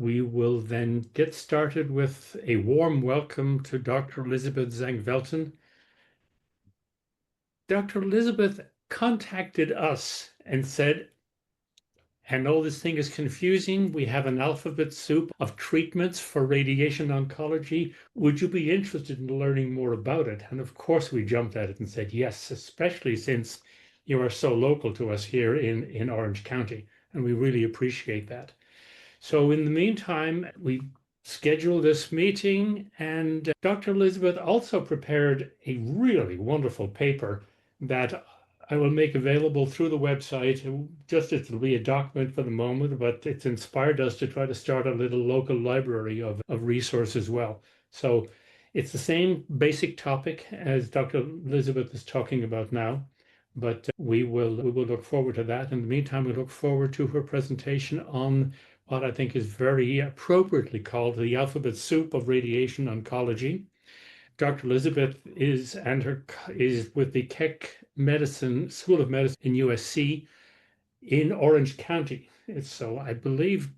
we will then get started with a warm welcome to Dr. Elizabeth Zhang-Velten. Dr. Elizabeth contacted us and said, I know this thing is confusing. We have an alphabet soup of treatments for radiation oncology. Would you be interested in learning more about it? And of course, we jumped at it and said yes, especially since you are so local to us here in Orange County. And we really appreciate that. So in the meantime, we scheduled this meeting, and Dr. Elizabeth also prepared a really wonderful paper that I will make available through the website. It'll be a document for the moment, but it's inspired us to try to start a little local library of resources as well. So it's the same basic topic as Dr. Elizabeth is talking about now, but we will look forward to that. In the meantime, we look forward to her presentation on what I think is very appropriately called the alphabet soup of radiation oncology. Dr. Elizabeth is with the Keck Medicine School of Medicine in USC in Orange County. So I believe,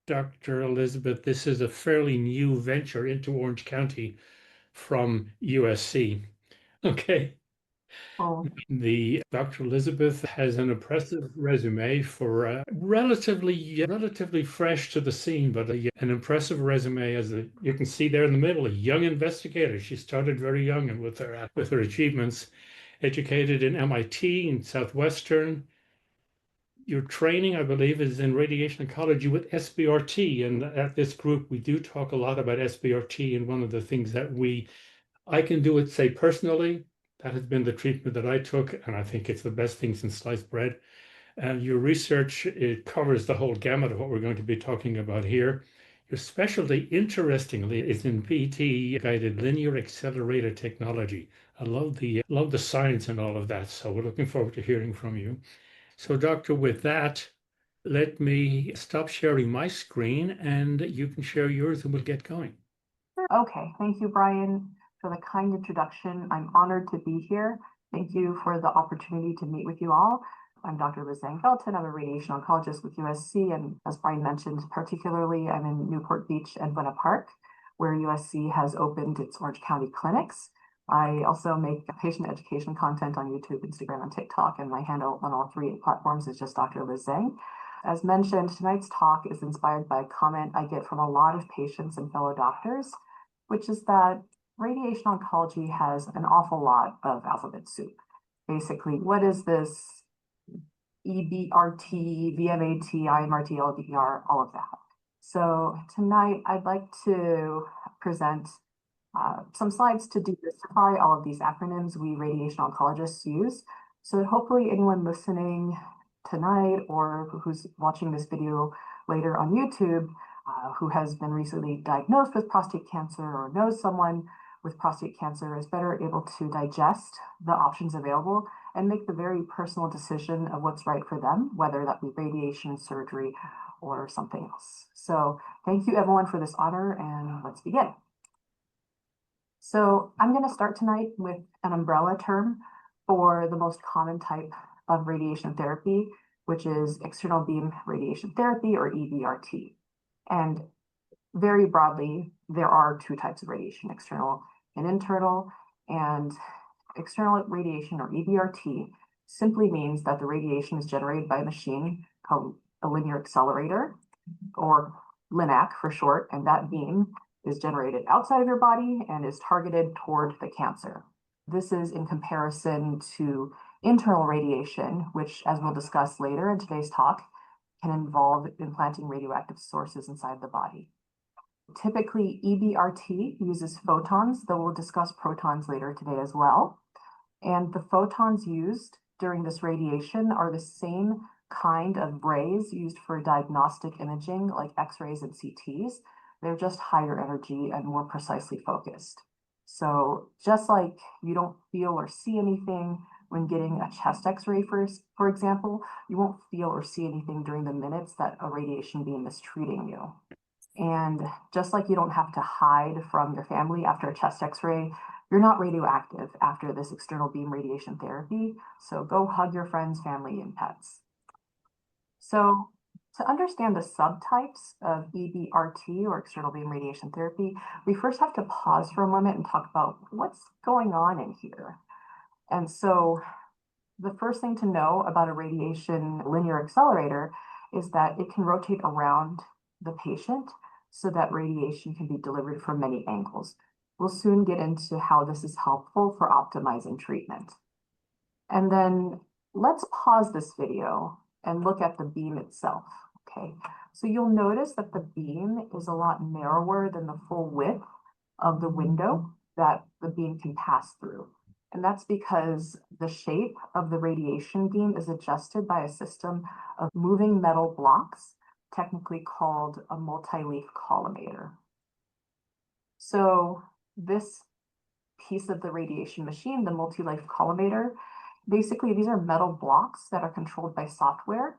Dr. Elizabeth, this is a fairly new venture into Orange County from USC. Okay. The Dr. Elizabeth has an impressive resume for relatively fresh to the scene, but an impressive resume as you can see there in the middle, a young investigator. She started very young and with her achievements, educated in MIT and Southwestern. Your training, I believe, is in radiation oncology with SBRT, and at this group we do talk a lot about SBRT. And one of the things that I can do it, say personally. That has been the treatment that I took, and I think it's the best thing since sliced bread. And your research, it covers the whole gamut of what we're going to be talking about here. Your specialty, interestingly, is in PET-guided linear accelerator technology. I love the science and all of that, so we're looking forward to hearing from you. So, Doctor, with that, let me stop sharing my screen, and you can share yours, and we'll get going. Okay, thank you, Brian, for the kind introduction. I'm honored to be here. Thank you for the opportunity to meet with you all. I'm Dr. Zhang-Velten. I'm a radiation oncologist with USC, and as Brian mentioned, particularly I'm in Newport Beach and Buena Park, where USC has opened its Orange County clinics. I also make patient education content on YouTube, Instagram, and TikTok, and my handle on all three platforms is just Dr. Liz Zhang. As mentioned, tonight's talk is inspired by a comment I get from a lot of patients and fellow doctors, which is that radiation oncology has an awful lot of alphabet soup. Basically, what is this EBRT, VMAT, IMRT, LDR, all of that. So tonight, I'd like to present some slides to demystify all of these acronyms we radiation oncologists use, so that hopefully anyone listening tonight or who's watching this video later on YouTube who has been recently diagnosed with prostate cancer or knows someone with prostate cancer is better able to digest the options available and make the very personal decision of what's right for them, whether that be radiation, surgery, or something else. So thank you everyone for this honor, and let's begin. So I'm going to start tonight with an umbrella term for the most common type of radiation therapy, which is external beam radiation therapy, or EBRT. And very broadly, there are two types of radiation, external and internal. And external radiation, or EBRT, simply means that the radiation is generated by a machine called a linear accelerator, or LINAC for short, and that beam is generated outside of your body and is targeted toward the cancer. This is in comparison to internal radiation, which, as we'll discuss later in today's talk, can involve implanting radioactive sources inside the body. Typically, EBRT uses photons, though we'll discuss protons later today as well. And the photons used during this radiation are the same kind of rays used for diagnostic imaging, like X-rays and CTs. They're just higher energy and more precisely focused. So just like you don't feel or see anything when getting a chest X-ray, for example, you won't feel or see anything during the minutes that a radiation beam is treating you. And just like you don't have to hide from your family after a chest X-ray, you're not radioactive after this external beam radiation therapy. So go hug your friends, family, and pets. So To understand the subtypes of EBRT, or external beam radiation therapy, we first have to pause for a moment and talk about what's going on in here. And so the first thing to know about a radiation linear accelerator is that it can rotate around the patient so that radiation can be delivered from many angles. We'll soon get into how this is helpful for optimizing treatment. And then let's pause this video and look at the beam itself, okay? So you'll notice that the beam is a lot narrower than the full width of the window that the beam can pass through. And that's because the shape of the radiation beam is adjusted by a system of moving metal blocks, technically called a multi-leaf collimator. So this piece of the radiation machine, the multi-leaf collimator, basically these are metal blocks that are controlled by software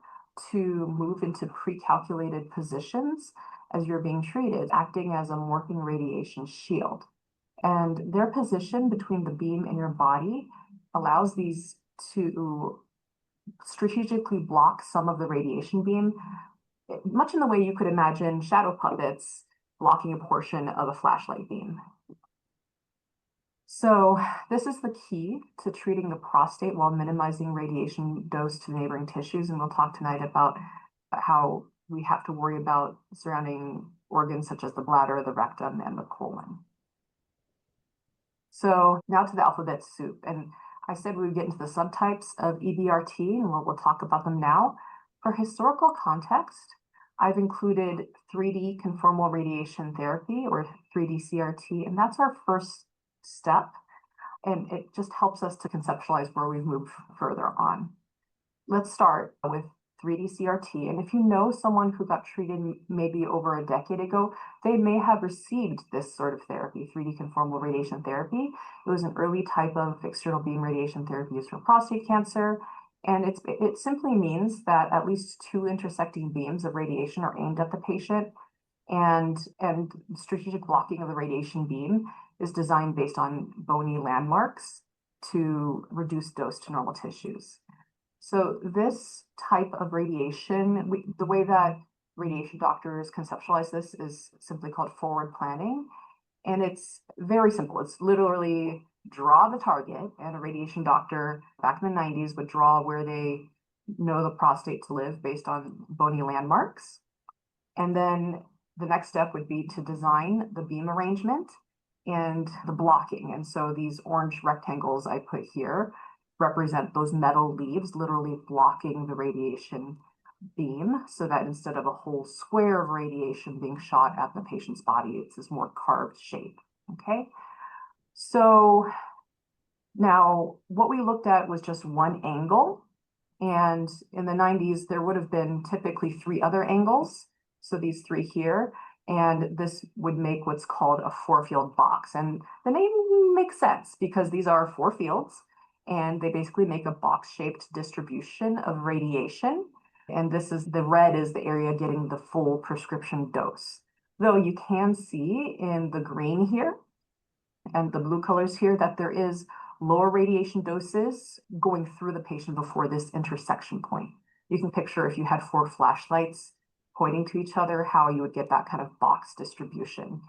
to move into pre-calculated positions as you're being treated, acting as a morphing radiation shield. And their position between the beam and your body allows these to strategically block some of the radiation beam, much in the way you could imagine shadow puppets blocking a portion of a flashlight beam. So this is the key to treating the prostate while minimizing radiation dose to neighboring tissues. And we'll talk tonight about how we have to worry about surrounding organs such as the bladder, the rectum, and the colon. So now to the alphabet soup. And I said we would get into the subtypes of EBRT, and we'll talk about them now. For historical context, I've included 3D conformal radiation therapy, or 3D CRT, and that's our first step. And it just helps us to conceptualize where we've moved further on. Let's start with 3D CRT. And if you know someone who got treated maybe over a decade ago, they may have received this sort of therapy, 3D conformal radiation therapy. It was an early type of external beam radiation therapy used for prostate cancer. And it simply means that at least two intersecting beams of radiation are aimed at the patient, and strategic blocking of the radiation beam is designed based on bony landmarks to reduce dose to normal tissues. So this type of radiation, the way that radiation doctors conceptualize this is simply called forward planning. And it's very simple. It's literally draw the target, and a radiation doctor back in the 90s would draw where they know the prostate to live based on bony landmarks. And then the next step would be to design the beam arrangement and the blocking. And so these orange rectangles I put here represent those metal leaves literally blocking the radiation beam, so that instead of a whole square of radiation being shot at the patient's body, it's this more carved shape, okay? So now what we looked at was just one angle, and in the 90s, there would have been typically three other angles. So these three here, and this would make what's called a four-field box. And the name makes sense because these are four fields, and they basically make a box-shaped distribution of radiation. And this is, the red is the area getting the full prescription dose. Though you can see in the green here and the blue colors here that there is lower radiation doses going through the patient before this intersection point. You can picture if you had four flashlights pointing to each other, how you would get that kind of box distribution.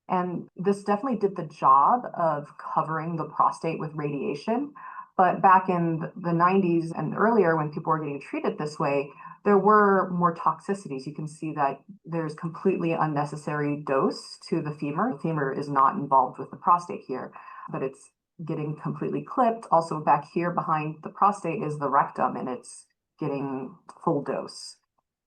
And this definitely did the job of covering the prostate with radiation. But back in the 90s and earlier, when people were getting treated this way, there were more toxicities. You can see that there's completely unnecessary dose to the femur. The femur is not involved with the prostate here, but it's getting completely clipped. Also back here behind the prostate is the rectum, and it's getting full dose.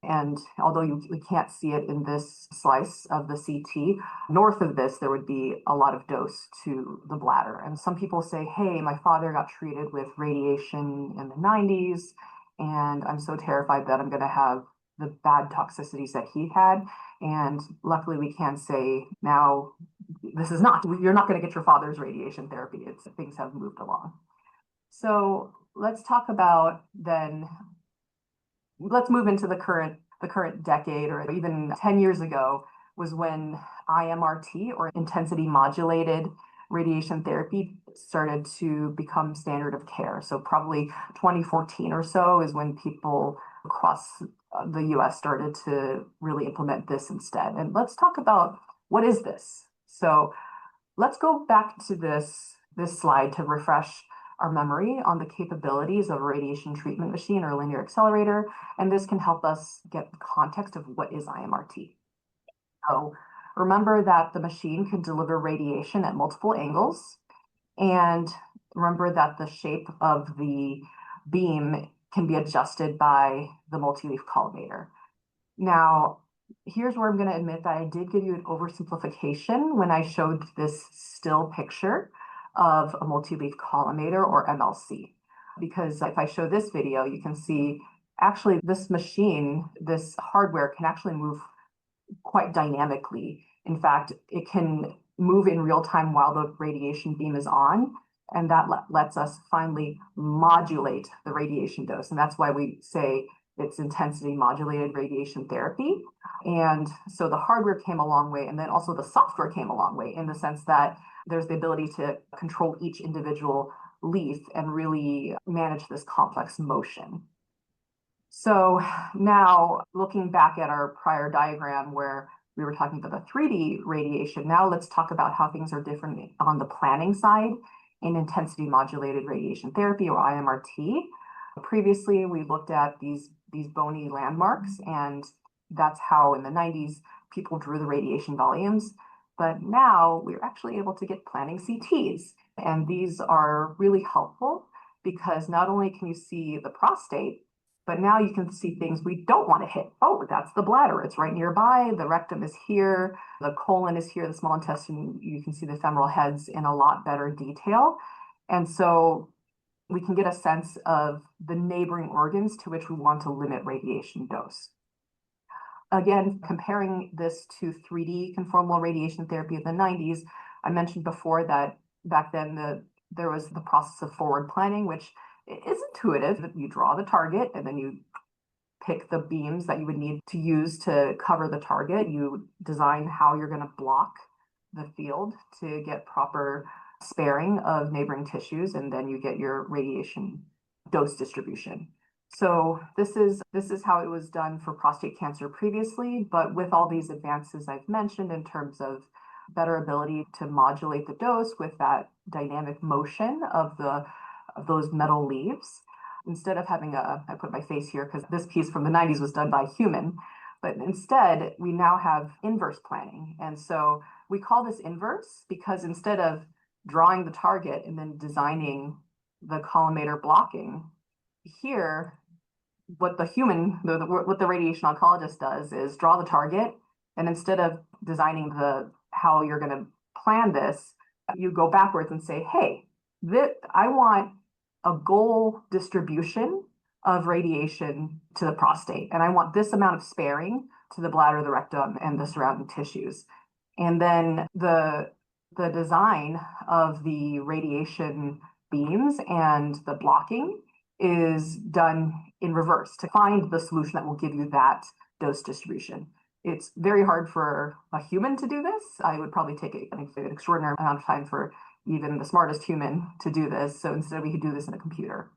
And although you can't see it in this slice of the CT, north of this, there would be a lot of dose to the bladder. And some people say, hey, my father got treated with radiation in the 90s, and I'm so terrified that I'm going to have the bad toxicities that he had. And luckily, we can say now, this is not, you're not going to get your father's radiation therapy. Things have moved along. So let's talk about then, let's move into the current decade, or even 10 years ago was when IMRT, or intensity modulated radiation therapy, started to become standard of care. So probably 2014 or so is when people across the US started to really implement this instead. And let's talk about what is this? So let's go back to this slide to refresh our memory on the capabilities of a radiation treatment machine or linear accelerator. And this can help us get the context of what is IMRT. So remember that the machine can deliver radiation at multiple angles. And remember that the shape of the beam can be adjusted by the multi-leaf collimator. Now, here's where I'm going to admit that I did give you an oversimplification when I showed this still picture of a multi-leaf collimator or MLC. Because if I show this video, you can see actually this machine, this hardware can actually move quite dynamically. In fact, it can move in real time while the radiation beam is on, and that lets us finally modulate the radiation dose. And that's why we say it's intensity modulated radiation therapy. And so the hardware came a long way, and then also the software came a long way in the sense that there's the ability to control each individual leaf and really manage this complex motion. So now looking back at our prior diagram where we were talking about the 3D radiation, now let's talk about how things are different on the planning side in intensity modulated radiation therapy or IMRT. Previously, we looked at these bony landmarks, and that's how in the 90s people drew the radiation volumes. But now we're actually able to get planning CTs, and these are really helpful because not only can you see the prostate, but now you can see things we don't want to hit. Oh, that's the bladder. It's right nearby. The rectum is here. The colon is here. The small intestine, you can see the femoral heads in a lot better detail. And so we can get a sense of the neighboring organs to which we want to limit radiation dose. Again, comparing this to 3D conformal radiation therapy of the 90s, I mentioned before that back then there was the process of forward planning, which is intuitive. You draw the target and then you pick the beams that you would need to use to cover the target. You design how you're going to block the field to get proper sparing of neighboring tissues, and then you get your radiation dose distribution. So this is how it was done for prostate cancer previously, but with all these advances I've mentioned in terms of better ability to modulate the dose with that dynamic motion of those metal leaves, instead of having I put my face here because this piece from the 90s was done by a human, but instead we now have inverse planning. And so we call this inverse because instead of drawing the target and then designing the collimator blocking, here what the radiation oncologist does is draw the target, and instead of designing how you're going to plan this, you go backwards and say, hey, I want a goal distribution of radiation to the prostate, and I want this amount of sparing to the bladder, the rectum, and the surrounding tissues. And then the design of the radiation beams and the blocking is done in reverse to find the solution that will give you that dose distribution. It's very hard for a human to do this. I would probably take an extraordinary amount of time for even the smartest human to do this. So instead we could do this in a computer.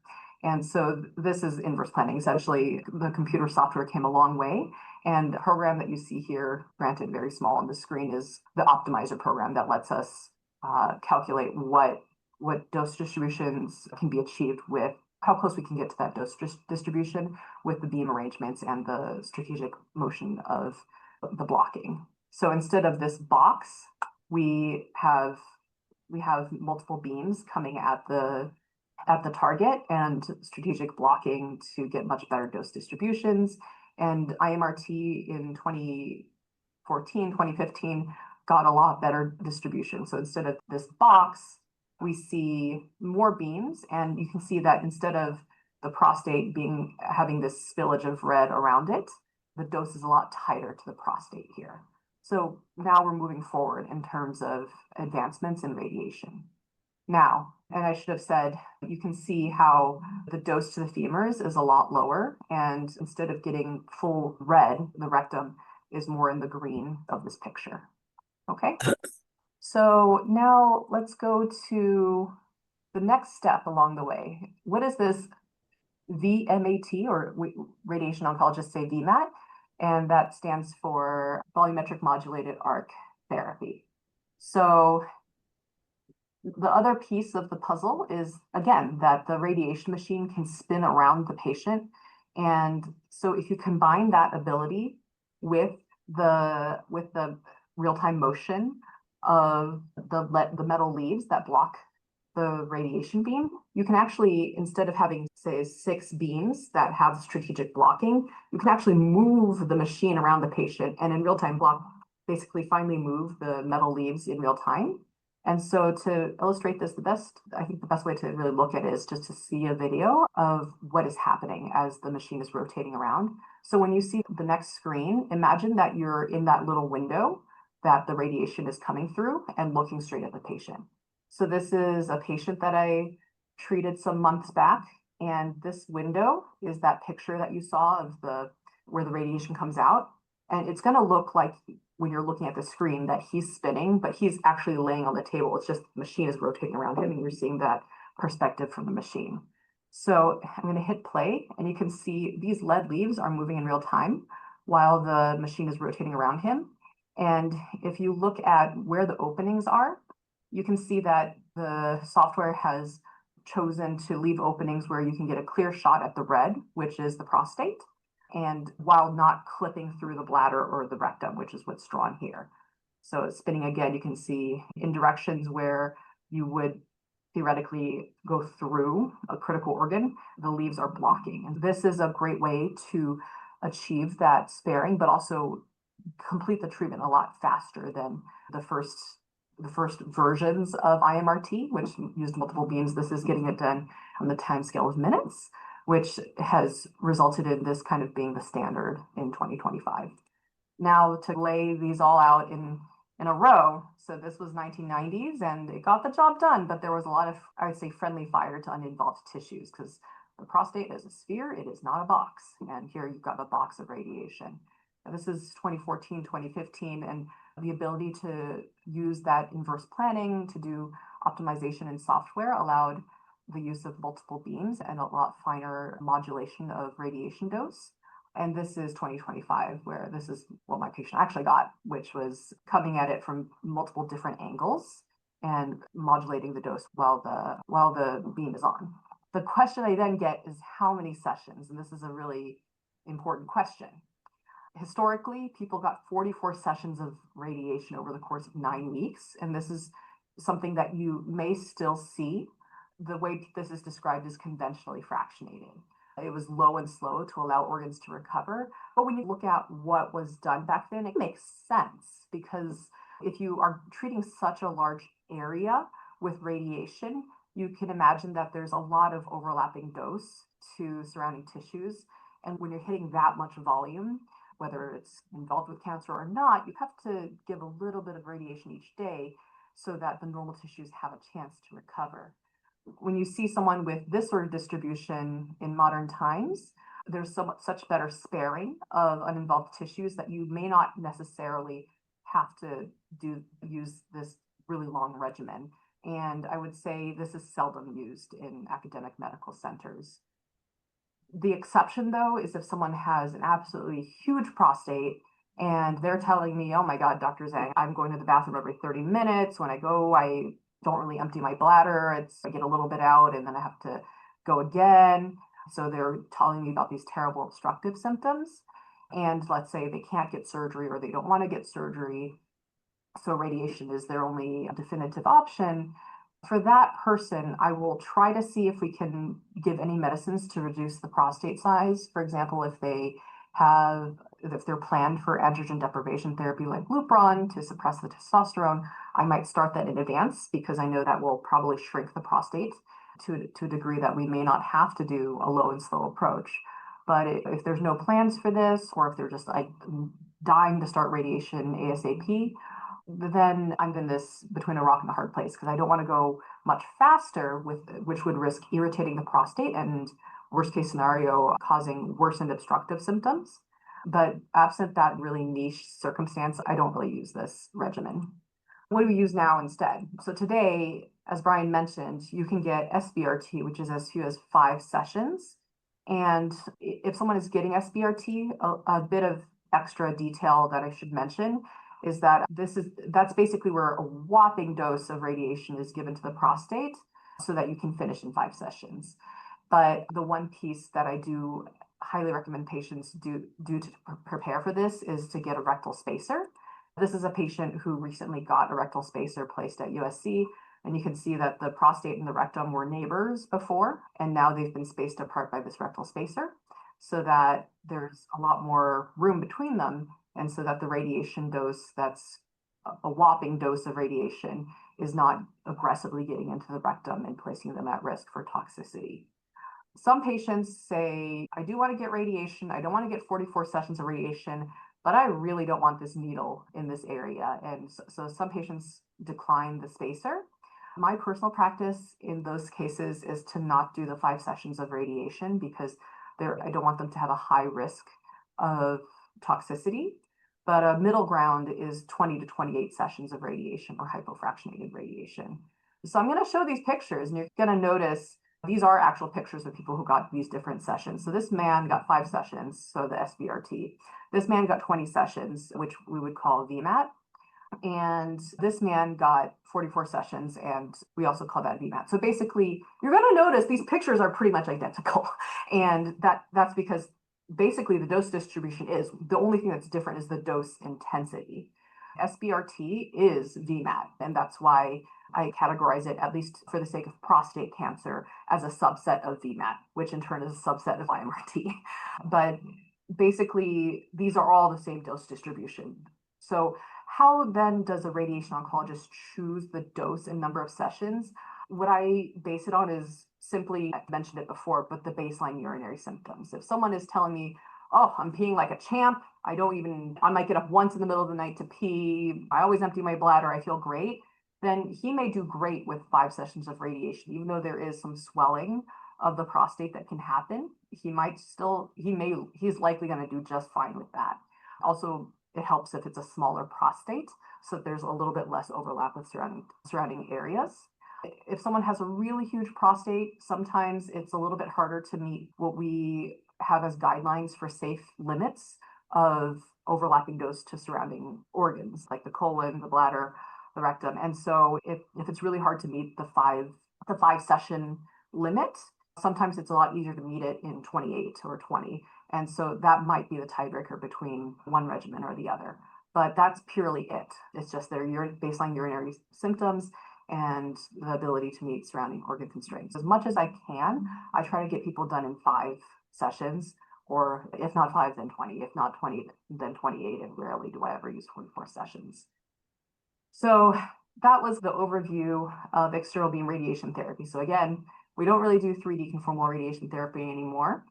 And so this is inverse planning. Essentially, the computer software came a long way. And the program that you see here, granted very small on the screen, is the optimizer program that lets us calculate what dose distributions can be achieved with, how close we can get to that dose distribution with the beam arrangements and the strategic motion of the blocking. So instead of this box, we have multiple beams coming at the target and strategic blocking to get much better dose distributions. And IMRT in 2014, 2015 got a lot better distribution. So instead of this box, we see more beams, and you can see that instead of the prostate having this spillage of red around it, the dose is a lot tighter to the prostate here. So now we're moving forward in terms of advancements in radiation. Now, and I should have said, you can see how the dose to the femurs is a lot lower, and instead of getting full red, the rectum is more in the green of this picture. Okay. So now let's go to the next step along the way. What is this VMAT, or radiation oncologists say VMAT, and that stands for volumetric modulated arc therapy. So the other piece of the puzzle is, again, that the radiation machine can spin around the patient. And so if you combine that ability with the real-time motion of the metal leaves that block the radiation beam, you can actually, instead of having, say, 6 beams that have strategic blocking, you can actually move the machine around the patient and in real time basically finally move the metal leaves in real time. And so to illustrate this, I think the best way to really look at it is just to see a video of what is happening as the machine is rotating around. So when you see the next screen, imagine that you're in that little window that the radiation is coming through and looking straight at the patient. So this is a patient that I treated some months back, and this window is that picture that you saw of where the radiation comes out. And it's going to look like, when you're looking at the screen, that he's spinning, but he's actually laying on the table. It's just the machine is rotating around him, and you're seeing that perspective from the machine. So I'm going to hit play, and you can see these lead leaves are moving in real time while the machine is rotating around him. And if you look at where the openings are, you can see that the software has chosen to leave openings where you can get a clear shot at the red, which is the prostate, and while not clipping through the bladder or the rectum, which is what's drawn here. So spinning again, you can see in directions where you would theoretically go through a critical organ, the leaves are blocking. And this is a great way to achieve that sparing, but also complete the treatment a lot faster than the first versions of IMRT, which used multiple beams. This is getting it done on the time scale of minutes, which has resulted in this kind of being the standard in 2025. Now, to lay these all out in a row, so this was 1990s and it got the job done, but there was a lot of, I would say, friendly fire to uninvolved tissues, because the prostate is a sphere, it is not a box. And here you've got a box of radiation. Now, this is 2014, 2015, and the ability to use that inverse planning to do optimization in software allowed the use of multiple beams and a lot finer modulation of radiation dose. And this is 2025, where this is what my patient actually got, which was coming at it from multiple different angles and modulating the dose while the beam is on. The question I then get is how many sessions? And this is a really important question. Historically, people got 44 sessions of radiation over the course of 9 weeks. And this is something that you may still see. The way this is described is conventionally fractionated. It was low and slow to allow organs to recover. But when you look at what was done back then, it makes sense, because if you are treating such a large area with radiation, you can imagine that there's a lot of overlapping dose to surrounding tissues. And when you're hitting that much volume, whether it's involved with cancer or not, you have to give a little bit of radiation each day so that the normal tissues have a chance to recover. When you see someone with this sort of distribution in modern times, there's such better sparing of uninvolved tissues that you may not necessarily have to use this really long regimen. And I would say this is seldom used in academic medical centers. The exception, though, is if someone has an absolutely huge prostate and they're telling me, oh my God, Dr. Zhang, I'm going to the bathroom every 30 minutes. When I go, I don't really empty my bladder. I get a little bit out and then I have to go again. So they're telling me about these terrible obstructive symptoms. And let's say they can't get surgery or they don't want to get surgery, so radiation is their only definitive option. For that person, I will try to see if we can give any medicines to reduce the prostate size. For example, if they're planned for androgen deprivation therapy like Lupron to suppress the testosterone, I might start that in advance, because I know that will probably shrink the prostate to a degree that we may not have to do a low and slow approach. But if there's no plans for this, or if they're just like dying to start radiation ASAP, then I'm in this between a rock and a hard place, because I don't want to go much faster, which would risk irritating the prostate and, worst case scenario, causing worsened obstructive symptoms. But absent that really niche circumstance, I don't really use this regimen. What do we use now instead? So today, as Brian mentioned, you can get SBRT, which is as few as 5 sessions. And if someone is getting SBRT, a bit of extra detail that I should mention is that that's basically where a whopping dose of radiation is given to the prostate so that you can finish in 5 sessions. But the one piece that I do highly recommend patients do to prepare for this is to get a rectal spacer. This is a patient who recently got a rectal spacer placed at USC, and you can see that the prostate and the rectum were neighbors before, and now they've been spaced apart by this rectal spacer so that there's a lot more room between them, and so that the radiation dose, that's a whopping dose of radiation, is not aggressively getting into the rectum and placing them at risk for toxicity. Some patients say, I do want to get radiation. I don't want to get 44 sessions of radiation, but I really don't want this needle in this area. And so some patients decline the spacer. My personal practice in those cases is to not do the 5 sessions of radiation because I don't want them to have a high risk of toxicity. But a middle ground is 20 to 28 sessions of radiation or hypofractionated radiation. So I'm going to show these pictures, and you're going to notice these are actual pictures of people who got these different sessions. So this man got 5 sessions, so the SBRT. This man got 20 sessions, which we would call VMAT. And this man got 44 sessions, and we also call that VMAT. So basically, you're going to notice these pictures are pretty much identical. And that's because basically the dose distribution is, the only thing that's different is the dose intensity. SBRT is VMAT, and that's why I categorize it, at least for the sake of prostate cancer, as a subset of VMAT, which in turn is a subset of IMRT. But basically, these are all the same dose distribution. So how then does a radiation oncologist choose the dose and number of sessions? What I base it on is simply, I mentioned it before, but the baseline urinary symptoms. If someone is telling me, oh, I'm peeing like a champ, I might get up once in the middle of the night to pee, I always empty my bladder, I feel great, then he may do great with 5 sessions of radiation, even though there is some swelling of the prostate that can happen. He's likely going to do just fine with that. Also, it helps if it's a smaller prostate, so there's a little bit less overlap with surrounding areas. If someone has a really huge prostate, sometimes it's a little bit harder to meet what we have as guidelines for safe limits of overlapping dose to surrounding organs like the colon, the bladder, the rectum. And so if it's really hard to meet the 5 session limit, sometimes it's a lot easier to meet it in 28 or 20. And so that might be the tiebreaker between one regimen or the other. But that's purely it. It's just their baseline urinary symptoms and the ability to meet surrounding organ constraints. As much as I can, I try to get people done in 5 sessions, or if not 5, then 20. If not 20, then 28, and rarely do I ever use 24 sessions. So that was the overview of external beam radiation therapy. So again, we don't really do 3D conformal radiation therapy anymore.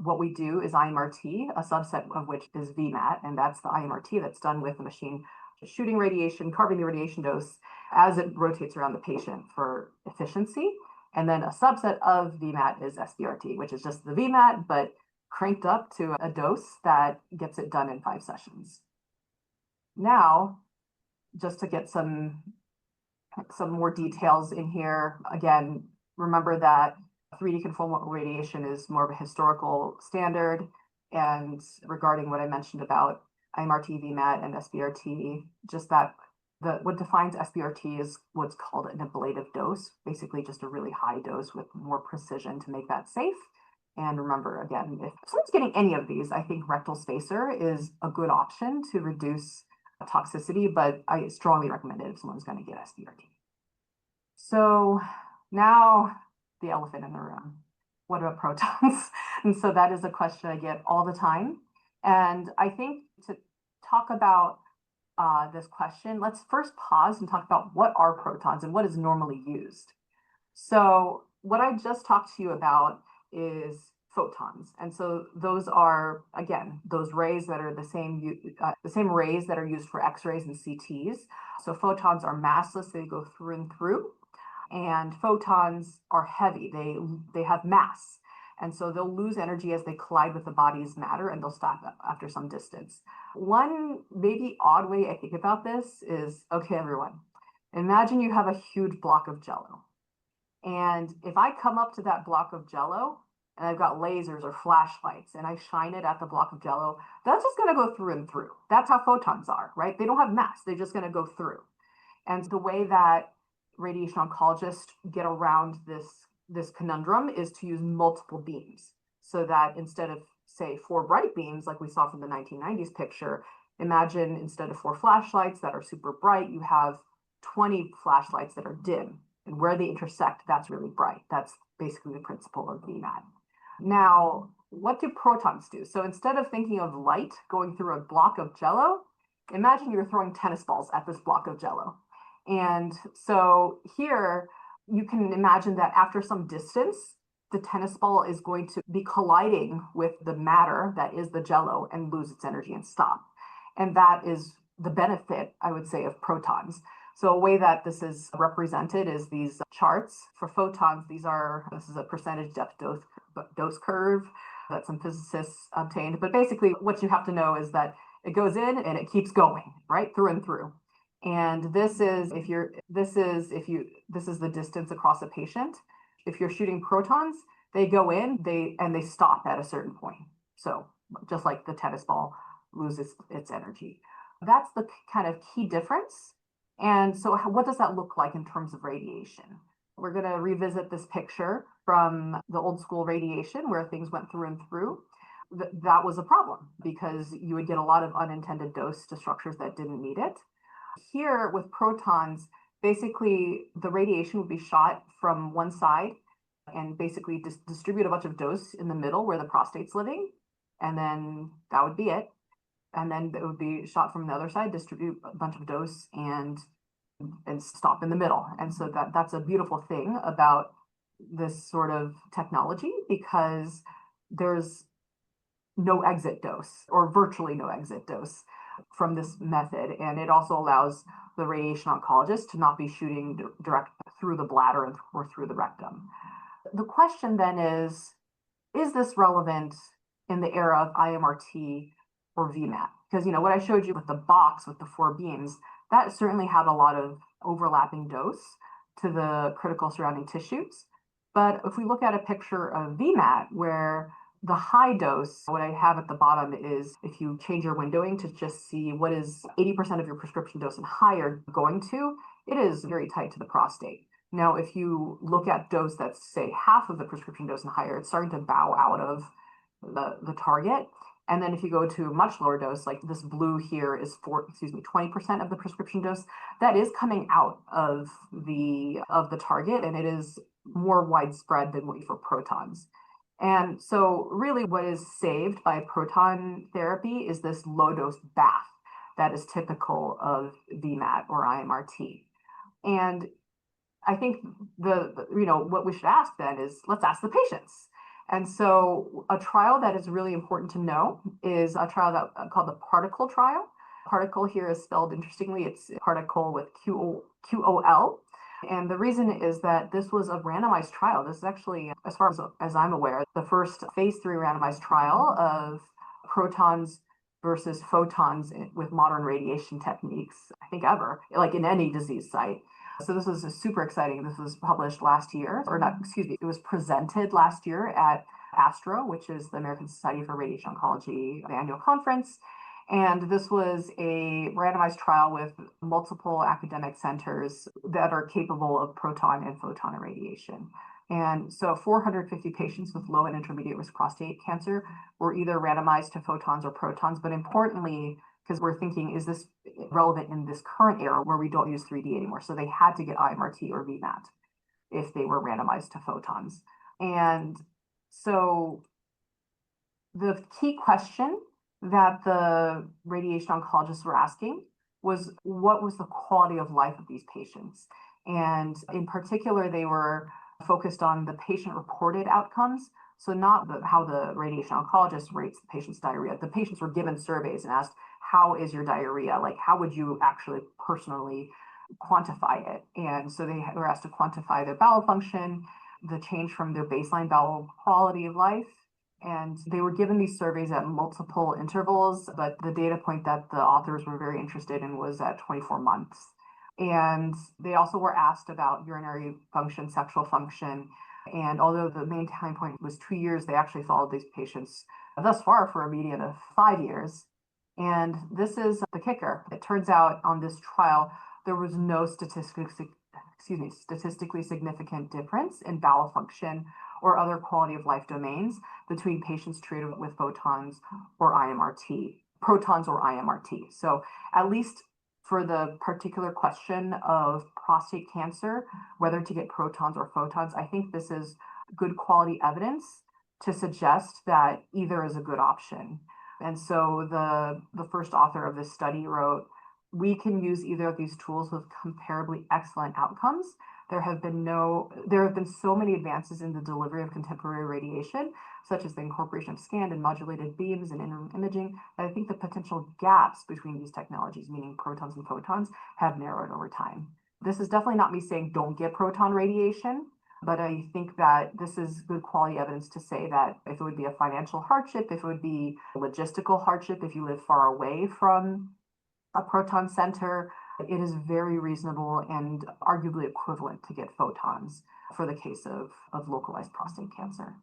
What we do is IMRT, a subset of which is VMAT, and that's the IMRT that's done with the machine shooting radiation, carving the radiation dose as it rotates around the patient for efficiency. And then a subset of VMAT is SBRT, which is just the VMAT, but cranked up to a dose that gets it done in 5 sessions. Now, just to get some more details in here, again, remember that 3D conformal radiation is more of a historical standard. And regarding what I mentioned about IMRT, VMAT, and SBRT, just that what defines SBRT is what's called an ablative dose, basically just a really high dose with more precision to make that safe. And remember, again, if someone's getting any of these, I think rectal spacer is a good option to reduce toxicity, but I strongly recommend it if someone's going to get SBRT. So now the elephant in the room. What about protons? And so that is a question I get all the time. And I think to talk about this question, let's first pause and talk about what are protons and what is normally used. So what I just talked to you about is photons. And so those are, again, those rays that are the same rays that are used for X-rays and CTs. So photons are massless, they go through and through. And photons are heavy, they have mass. And so they'll lose energy as they collide with the body's matter, and they'll stop after some distance. One maybe odd way I think about this is, okay, everyone, imagine you have a huge block of Jell-O. And if I come up to that block of Jell-O, and I've got lasers or flashlights and I shine it at the block of jello, that's just going to go through and through. That's how photons are, right? They don't have mass. They're just going to go through. And the way that radiation oncologists get around this conundrum is to use multiple beams, so that instead of, say, 4 bright beams like we saw from the 1990s picture, imagine instead of 4 flashlights that are super bright, you have 20 flashlights that are dim. And where they intersect, that's really bright. That's basically the principle of VMAT. Now, what do protons do? So instead of thinking of light going through a block of jello, imagine you're throwing tennis balls at this block of jello. And so here you can imagine that after some distance, the tennis ball is going to be colliding with the matter that is the jello and lose its energy and stop. And that is the benefit, I would say, of protons. So a way that this is represented is these charts for photons. This is a percentage depth dose curve that some physicists obtained. But basically what you have to know is that it goes in and it keeps going right through and through. And this is the distance across a patient. If you're shooting protons, they go in, they stop at a certain point. So just like the tennis ball loses its energy. That's the kind of key difference. And so what does that look like in terms of radiation? We're going to revisit this picture from the old school radiation where things went through and through. That was a problem because you would get a lot of unintended dose to structures that didn't need it. Here with protons, basically the radiation would be shot from one side and basically distribute a bunch of dose in the middle where the prostate's living. And then that would be it. And then it would be shot from the other side, distribute a bunch of dose and stop in the middle. And so that's a beautiful thing about this sort of technology, because there's no exit dose or virtually no exit dose from this method. And it also allows the radiation oncologist to not be shooting direct through the bladder or through the rectum. The question then is this relevant in the era of IMRT or VMAT? Because, what I showed you with the box with the 4 beams, that certainly had a lot of overlapping dose to the critical surrounding tissues. But if we look at a picture of VMAT where the high dose, what I have at the bottom is if you change your windowing to just see what is 80% of your prescription dose and higher going to, it is very tight to the prostate. Now, if you look at dose that's, say, half of the prescription dose and higher, it's starting to bow out of the target. And then if you go to a much lower dose, like this blue here is 20% of the prescription dose, that is coming out of the target, and it is more widespread than what for protons. And so really what is saved by proton therapy is this low dose bath that is typical of VMAT or IMRT. And I think what we should ask then is, let's ask the patients. And so a trial that is really important to know is a trial called the Particle trial. Particle here is spelled interestingly. It's particle with QOL. And the reason is that this was a randomized trial. This is actually, as far as I'm aware, the first phase 3 randomized trial of protons versus photons with modern radiation techniques, I think ever, like in any disease site. So this was super exciting. This was published last year, it was presented last year at ASTRO, which is the American Society for Radiation Oncology annual conference. And this was a randomized trial with multiple academic centers that are capable of proton and photon irradiation. And so 450 patients with low and intermediate risk prostate cancer were either randomized to photons or protons. But importantly, because we're thinking, is this relevant in this current era where we don't use 3D anymore? So they had to get IMRT or VMAT if they were randomized to photons. And so the key question that the radiation oncologists were asking was, what was the quality of life of these patients? And in particular, they were focused on the patient-reported outcomes. So not how the radiation oncologist rates the patient's diarrhea. The patients were given surveys and asked, how is your diarrhea? Like, how would you actually personally quantify it? And so they were asked to quantify their bowel function, the change from their baseline bowel quality of life. And they were given these surveys at multiple intervals, but the data point that the authors were very interested in was at 24 months. And they also were asked about urinary function, sexual function. And although the main time point was 2 years, they actually followed these patients thus far for a median of 5 years. And this is the kicker. It turns out on this trial, there was no statistically significant difference in bowel function or other quality of life domains between patients treated with photons or IMRT, protons or IMRT. So at least for the particular question of prostate cancer, whether to get protons or photons, I think this is good quality evidence to suggest that either is a good option. And so the first author of this study wrote, we can use either of these tools with comparably excellent outcomes. There have been so many advances in the delivery of contemporary radiation, such as the incorporation of scanned and modulated beams and imaging, that I think the potential gaps between these technologies, meaning protons and photons, have narrowed over time. This is definitely not me saying don't get proton radiation, but I think that this is good quality evidence to say that if it would be a financial hardship, if it would be a logistical hardship, if you live far away from a proton center, it is very reasonable and arguably equivalent to get photons for the case of localized prostate cancer.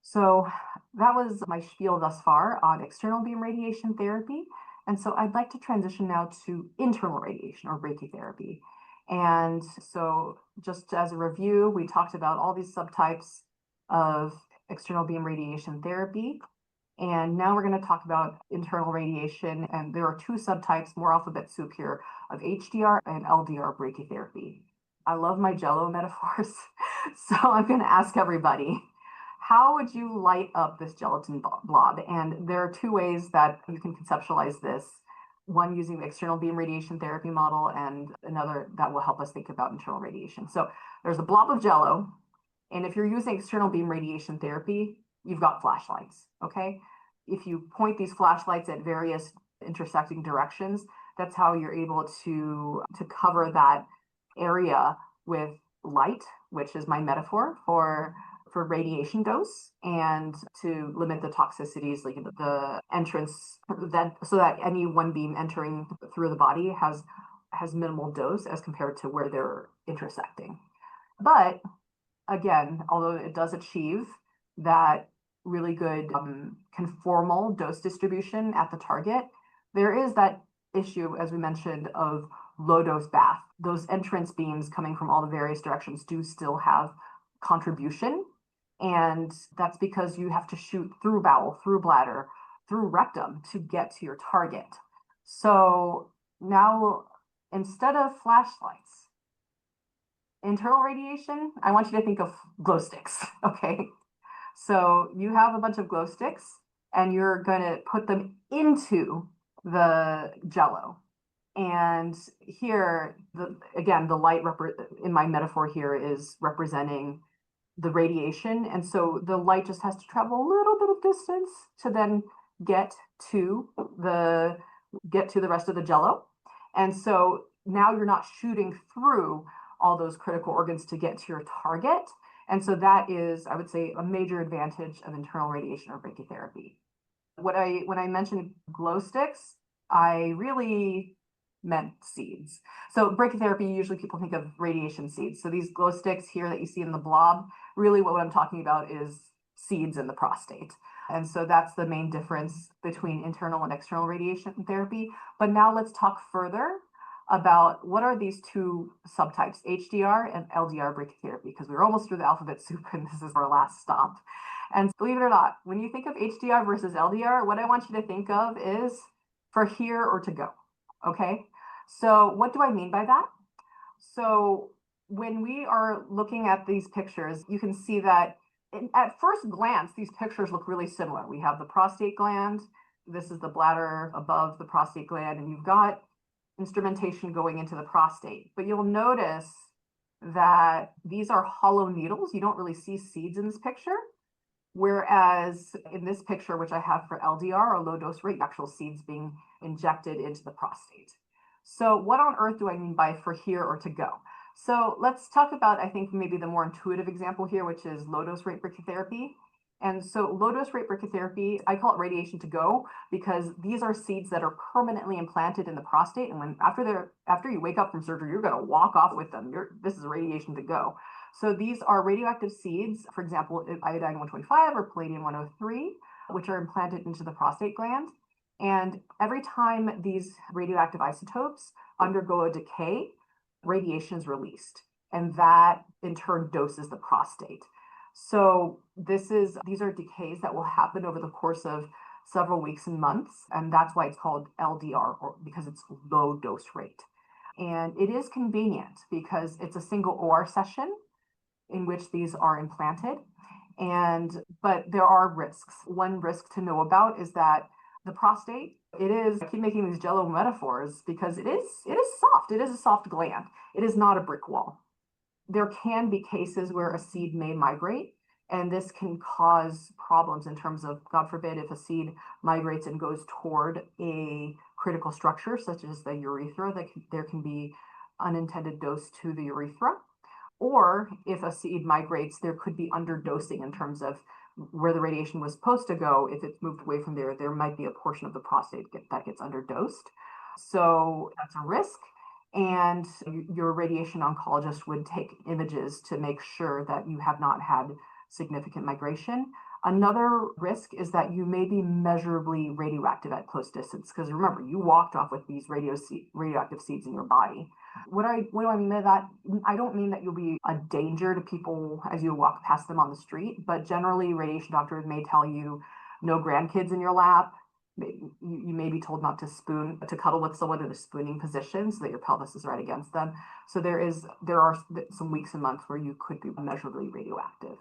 So that was my spiel thus far on external beam radiation therapy. And so I'd like to transition now to internal radiation or brachytherapy. And so just as a review, we talked about all these subtypes of external beam radiation therapy. And now we're going to talk about internal radiation. And there are two subtypes, more alphabet soup here, of HDR and LDR brachytherapy. I love my Jello metaphors. So I'm going to ask everybody, how would you light up this gelatin blob? And there are two ways that you can conceptualize this. One using the external beam radiation therapy model, and another that will help us think about internal radiation. So there's a blob of Jello. And if you're using external beam radiation therapy, you've got flashlights, okay? If you point these flashlights at various intersecting directions, that's how you're able to cover that area with light, which is my metaphor for radiation dose, and to limit the toxicities, like the entrance, so that any one beam entering through the body has minimal dose as compared to where they're intersecting. But again, although it does achieve that really good conformal dose distribution at the target, there is that issue, as we mentioned, of low dose bath. Those entrance beams coming from all the various directions do still have contribution. And that's because you have to shoot through bowel, through bladder, through rectum to get to your target. So now, instead of flashlights, internal radiation, I want you to think of glow sticks, okay? So you have a bunch of glow sticks and you're going to put them into the Jello. And here, again, the light in my metaphor here is representing the radiation. And so the light just has to travel a little bit of distance to then get to the rest of the Jello. And so now you're not shooting through all those critical organs to get to your target. And so that is, I would say, a major advantage of internal radiation or brachytherapy. When I mentioned glow sticks, I really meant seeds. So brachytherapy, usually people think of radiation seeds. So these glow sticks here that you see in the blob, really what I'm talking about is seeds in the prostate. And so that's the main difference between internal and external radiation therapy. But now let's talk further about what are these two subtypes, HDR and LDR brachytherapy, because we're almost through the alphabet soup and this is our last stop. And believe it or not, when you think of HDR versus LDR, what I want you to think of is for here or to go, okay? So what do I mean by that? So when we are looking at these pictures, you can see that at first glance, these pictures look really similar. We have the prostate gland, this is the bladder above the prostate gland, and you've got instrumentation going into the prostate. But you'll notice that these are hollow needles. You don't really see seeds in this picture. Whereas in this picture, which I have for LDR or low dose rate, actual seeds being injected into the prostate. So what on earth do I mean by for here or to go? So let's talk about, I think, maybe the more intuitive example here, which is low dose rate brachytherapy. And so low dose rate brachytherapy, I call it radiation to go because these are seeds that are permanently implanted in the prostate. And when after you wake up from surgery, you're going to walk off with them. This is radiation to go. So these are radioactive seeds, for example, iodine 125 or palladium 103, which are implanted into the prostate gland. And every time these radioactive isotopes undergo a decay, radiation is released. And that in turn doses the prostate. So these are decays that will happen over the course of several weeks and months. And that's why it's called LDR, because it's low dose rate. And it is convenient because it's a single OR session in which these are implanted. But there are risks. One risk to know about is that the prostate, I keep making these jello metaphors because it is soft. It is a soft gland. It is not a brick wall. There can be cases where a seed may migrate, and this can cause problems in terms of, God forbid, if a seed migrates and goes toward a critical structure, such as the urethra, there can be unintended dose to the urethra. Or if a seed migrates, there could be underdosing in terms of where the radiation was supposed to go. If it's moved away from there might be a portion of the prostate that gets underdosed. So that's a risk. And your radiation oncologist would take images to make sure that you have not had significant migration. Another risk is that you may be measurably radioactive at close distance, because remember, you walked off with these radioactive seeds in your body. What do I mean by that? I don't mean that you'll be a danger to people as you walk past them on the street, but generally radiation doctors may tell you no grandkids in your lap. You may be told not to cuddle with someone in a spooning position so that your pelvis is right against them. So there are some weeks and months where you could be measurably radioactive.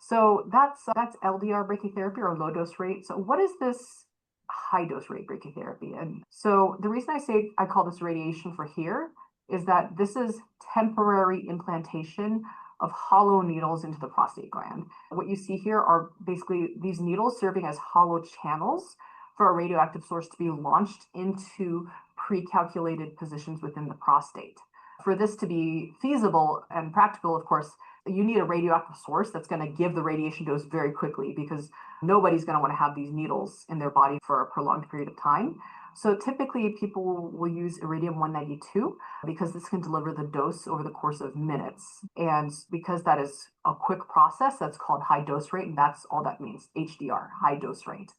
So that's LDR brachytherapy, or low dose rate. So what is this high dose rate brachytherapy? And so the reason I call this radiation for here is that this is temporary implantation of hollow needles into the prostate gland. What you see here are basically these needles serving as hollow channels for a radioactive source to be launched into pre-calculated positions within the prostate. For this to be feasible and practical, of course, you need a radioactive source that's going to give the radiation dose very quickly, because nobody's going to want to have these needles in their body for a prolonged period of time. So typically people will use iridium-192 because this can deliver the dose over the course of minutes. And because that is a quick process, that's called high dose rate, and that's all that means, HDR, high dose rate.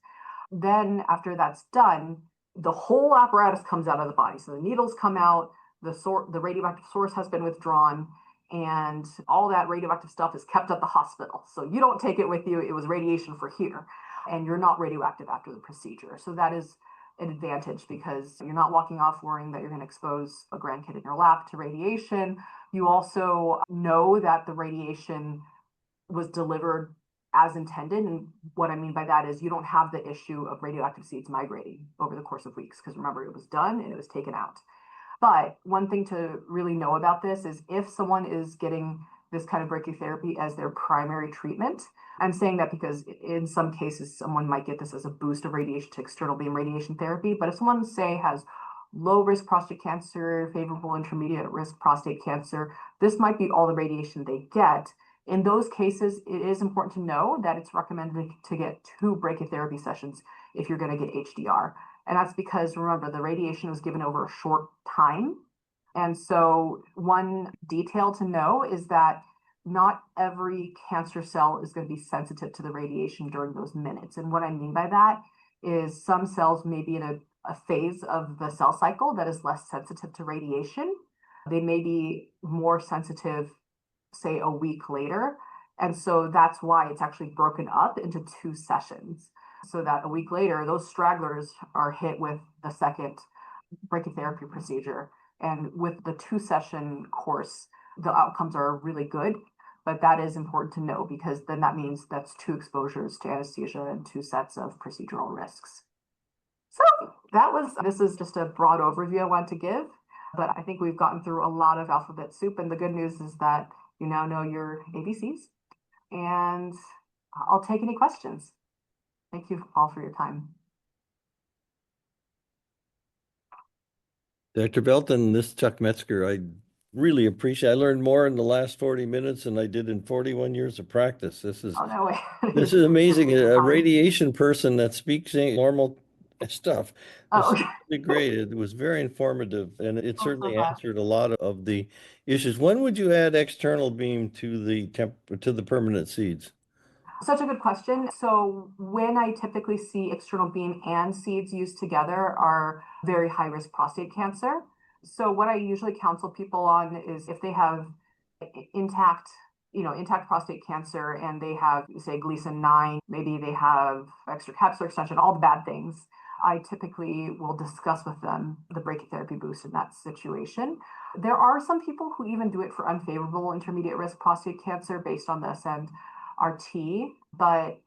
Then after that's done, the whole apparatus comes out of the body. So the needles come out, the radioactive source has been withdrawn, and all that radioactive stuff is kept at the hospital. So you don't take it with you. It was radiation for here, and you're not radioactive after the procedure. So that is an advantage, because you're not walking off worrying that you're going to expose a grandkid in your lap to radiation. You also know that the radiation was delivered as intended. And what I mean by that is you don't have the issue of radioactive seeds migrating over the course of weeks, because remember, it was done and it was taken out. But one thing to really know about this is if someone is getting this kind of brachytherapy as their primary treatment, I'm saying that because in some cases, someone might get this as a boost of radiation to external beam radiation therapy. But if someone, say, has low risk prostate cancer, favorable intermediate risk prostate cancer, this might be all the radiation they get. In those cases, it is important to know that it's recommended to get 2 brachytherapy sessions if you're going to get HDR. And that's because, remember, the radiation was given over a short time. And so one detail to know is that not every cancer cell is going to be sensitive to the radiation during those minutes. And what I mean by that is some cells may be in a phase of the cell cycle that is less sensitive to radiation. They may be more sensitive, say, a week later. And so that's why it's actually broken up into 2 sessions, so that a week later, those stragglers are hit with the second brachytherapy procedure. And with the 2-session course, the outcomes are really good. But that is important to know, because then that means that's 2 exposures to anesthesia and 2 sets of procedural risks. So this is just a broad overview I wanted to give, but I think we've gotten through a lot of alphabet soup. And the good news is that you now know your ABCs, and I'll take any questions. Thank you all for your time. Dr. Velten, this is Chuck Metzger. I really appreciate it. I learned more in the last 40 minutes than I did in 41 years of practice. This is Oh, no way. this is amazing. A radiation person that speaks normal stuff. This is Oh, really great. It was very informative, and it I'm so certainly glad. answered a lot of the issues. When would you add external beam to the permanent seeds? Such a good question. So when I typically see external beam and seeds used together are very high risk prostate cancer. So what I usually counsel people on is if they have intact, intact prostate cancer and they have, say, Gleason 9, maybe they have extracapsular extension, all the bad things. I typically will discuss with them the brachytherapy boost in that situation. There are some people who even do it for unfavorable intermediate risk prostate cancer based on the SBRT, but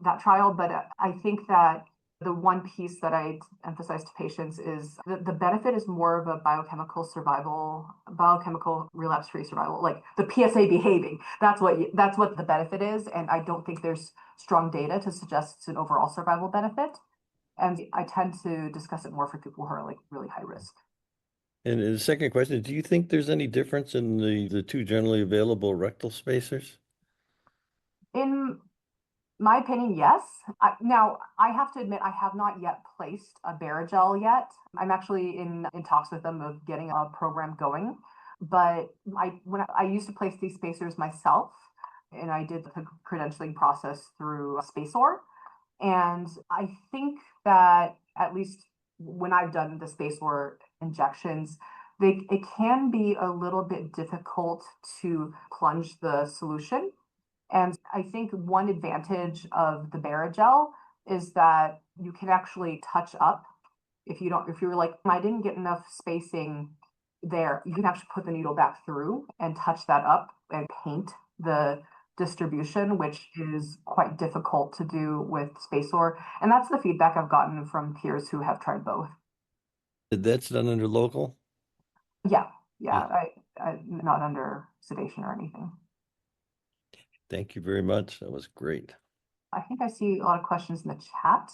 that trial. But I think that the one piece that I emphasize to patients is the benefit is more of a biochemical survival, biochemical relapse-free survival, like the PSA behaving. That's what the benefit is. And I don't think there's strong data to suggest it's an overall survival benefit. And I tend to discuss it more for people who are like really high risk. And the second question, do you think there's any difference in the two generally available rectal spacers? In my opinion, yes. Now, I have to admit, I have not yet placed a Barrigel yet. I'm actually in talks with them of getting a program going. But when I used to place these spacers myself, and I did the credentialing process through Spacor. And I think that at least when I've done the Spacor injections, it can be a little bit difficult to plunge the solution. And I think one advantage of the Barrigel is that you can actually touch up if you're like, I didn't get enough spacing there, you can actually put the needle back through and touch that up and paint the distribution, which is quite difficult to do with Spacor. And that's the feedback I've gotten from peers who have tried both. That's done under local? Yeah. I not under sedation or anything. Thank you very much. That was great. I think I see a lot of questions in the chat.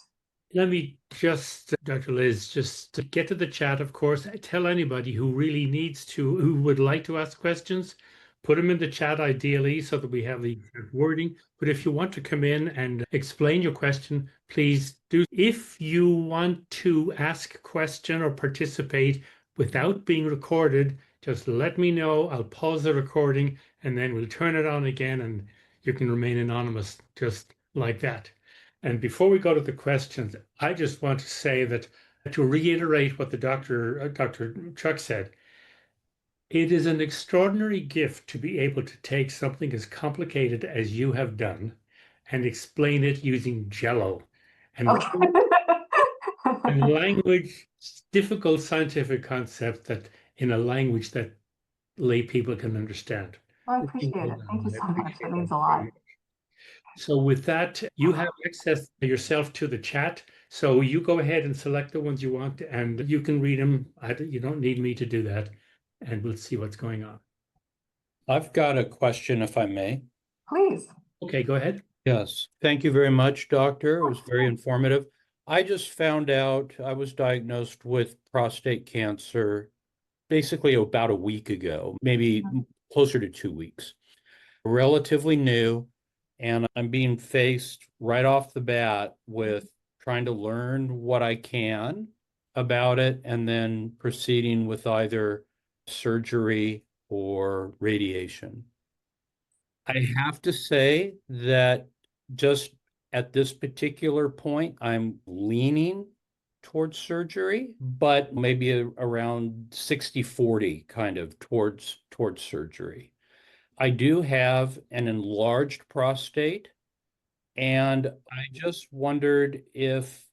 Let me just, Dr. Liz, just to get to the chat, of course, tell anybody who really needs to, who would like to ask questions, put them in the chat ideally so that we have the exact wording. But if you want to come in and explain your question, please do. If you want to ask a question or participate without being recorded, just let me know. I'll pause the recording and then we'll turn it on again and you can remain anonymous just like that. And before we go to the questions, I just want to say that to reiterate what the Dr. Chuck said, it is an extraordinary gift to be able to take something as complicated as you have done and explain it using Jello and, Okay. and language, difficult scientific concept that in a language that lay people can understand. Well, I appreciate it. Thank you so much. That means a lot. So with that, you have access yourself to the chat. So you go ahead and select the ones you want and you can read them. You don't need me to do that. And we'll see what's going on. I've got a question, if I may. Please. Okay, go ahead. Yes, thank you very much, doctor. It was very informative. I just found out I was diagnosed with prostate cancer basically about a week ago, maybe closer to 2 weeks. Relatively new, and I'm being faced right off the bat with trying to learn what I can about it and then proceeding with either surgery or radiation. I have to say that just at this particular point, I'm leaning towards surgery, but maybe around 60-40 kind of towards surgery. I do have an enlarged prostate, and I just wondered if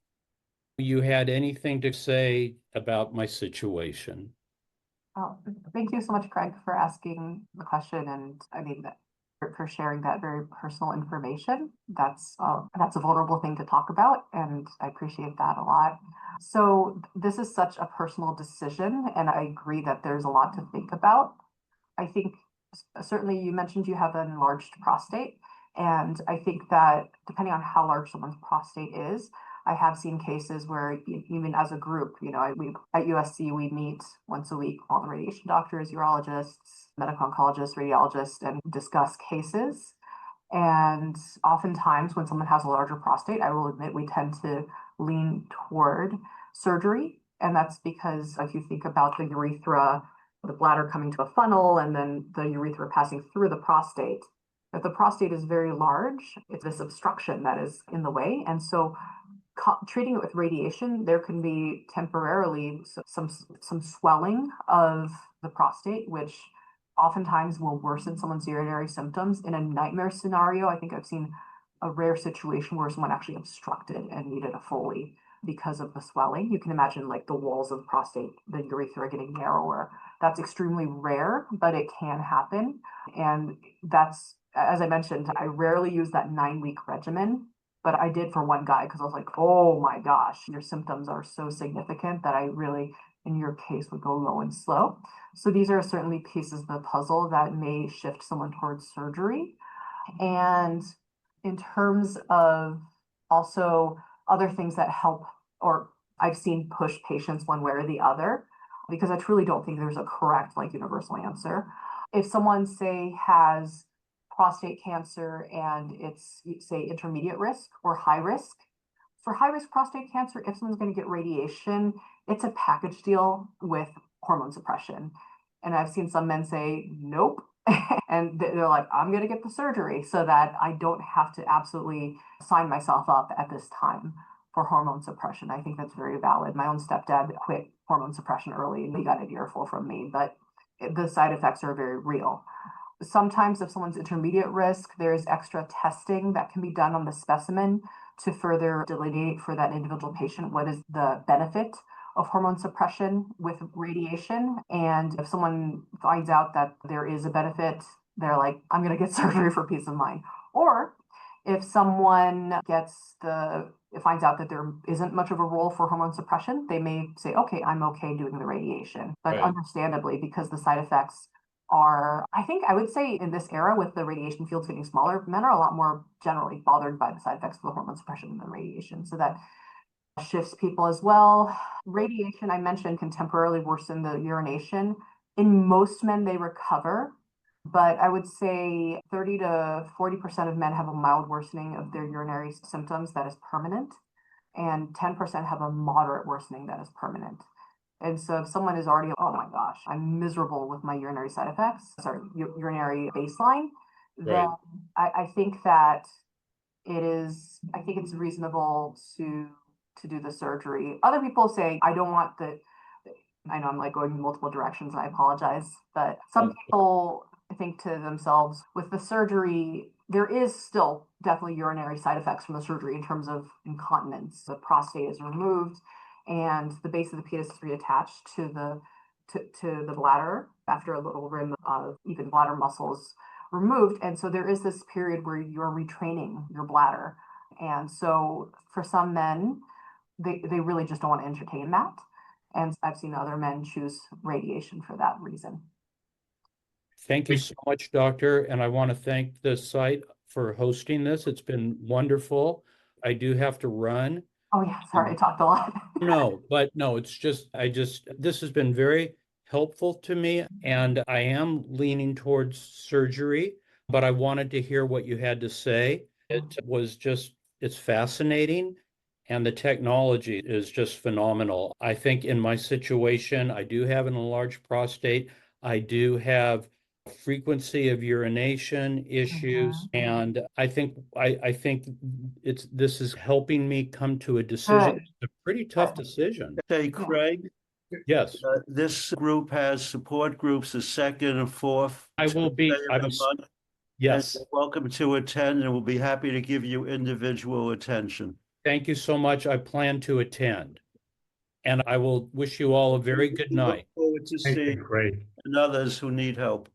you had anything to say about my situation. Oh, thank you so much, Craig, for asking the question, and I mean for sharing that very personal information. That's a vulnerable thing to talk about, and I appreciate that a lot. So this is such a personal decision, and I agree that there's a lot to think about. I think certainly you mentioned you have an enlarged prostate, and I think that depending on how large someone's prostate is, I have seen cases where even as a group, we at USC, we meet once a week, all the radiation doctors, urologists, medical oncologists, radiologists, and discuss cases. And oftentimes when someone has a larger prostate, I will admit we tend to lean toward surgery. And that's because if you think about the urethra, the bladder coming to a funnel and then the urethra passing through the prostate, if the prostate is very large, it's this obstruction that is in the way. And so treating it with radiation, there can be temporarily some swelling of the prostate, which oftentimes will worsen someone's urinary symptoms. In a nightmare scenario, I think I've seen a rare situation where someone actually obstructed and needed a Foley because of the swelling. You can imagine like the walls of the prostate, the urethra getting narrower. That's extremely rare, but it can happen. And that's, as I mentioned, I rarely use that 9-week regimen, but I did for one guy because I was like, oh my gosh, your symptoms are so significant that I really, in your case, would go low and slow. So these are certainly pieces of the puzzle that may shift someone towards surgery. And in terms of also other things that help, or I've seen push patients one way or the other, because I truly don't think there's a correct, like, universal answer. If someone, say, has prostate cancer and it's, say, intermediate risk or high risk, for high risk prostate cancer, if someone's going to get radiation, it's a package deal with hormone suppression. And I've seen some men say, nope. And they're like, I'm going to get the surgery so that I don't have to absolutely sign myself up at this time for hormone suppression. I think that's very valid. My own stepdad quit hormone suppression early and he got an earful from me, but the side effects are very real. Sometimes if someone's intermediate risk, there's extra testing that can be done on the specimen to further delineate for that individual patient what is the benefit of hormone suppression with radiation. And if someone finds out that there is a benefit, they're like, I'm going to get surgery for peace of mind. Or if someone finds out that there isn't much of a role for hormone suppression, they may say, okay, I'm okay doing the radiation. But Right. Understandably, because the side effects are, I think I would say in this era with the radiation fields getting smaller, men are a lot more generally bothered by the side effects of the hormone suppression than radiation. So that shifts people as well. Radiation, I mentioned, can temporarily worsen the urination. In most men, they recover, but I would say 30 to 40% of men have a mild worsening of their urinary symptoms that is permanent, and 10% have a moderate worsening that is permanent. And so if someone is already, oh my gosh, I'm miserable with my urinary side effects, urinary baseline, then I think that I think it's reasonable to do the surgery. Other people say, I don't want I know I'm like going in multiple directions, I apologize, but some people think to themselves, with the surgery, there is still definitely urinary side effects from the surgery in terms of incontinence. The prostate is removed and the base of the penis is reattached to the bladder after a little rim of even bladder muscles removed. And so there is this period where you're retraining your bladder. And so for some men, they really just don't want to entertain that. And I've seen other men choose radiation for that reason. Thank you so much, Doctor. And I want to thank the site for hosting this. It's been wonderful. I do have to run. Oh yeah, sorry, I talked a lot. No, it's just, this has been very helpful to me, and I am leaning towards surgery, but I wanted to hear what you had to say. It's fascinating, and the technology is just phenomenal. I think in my situation, I do have an enlarged prostate. I do have frequency of urination issues, and I think this is helping me come to a decision. Good. It's a pretty tough decision. Hey, Craig, Yes, this group has support groups the 2nd and 4th. I will be. Tuesday of the month, Yes, and you're welcome to attend, and we'll be happy to give you individual attention. thank you so much. I plan to attend, and I will wish you all a very good night. Look forward to seeing Great. and others who need help.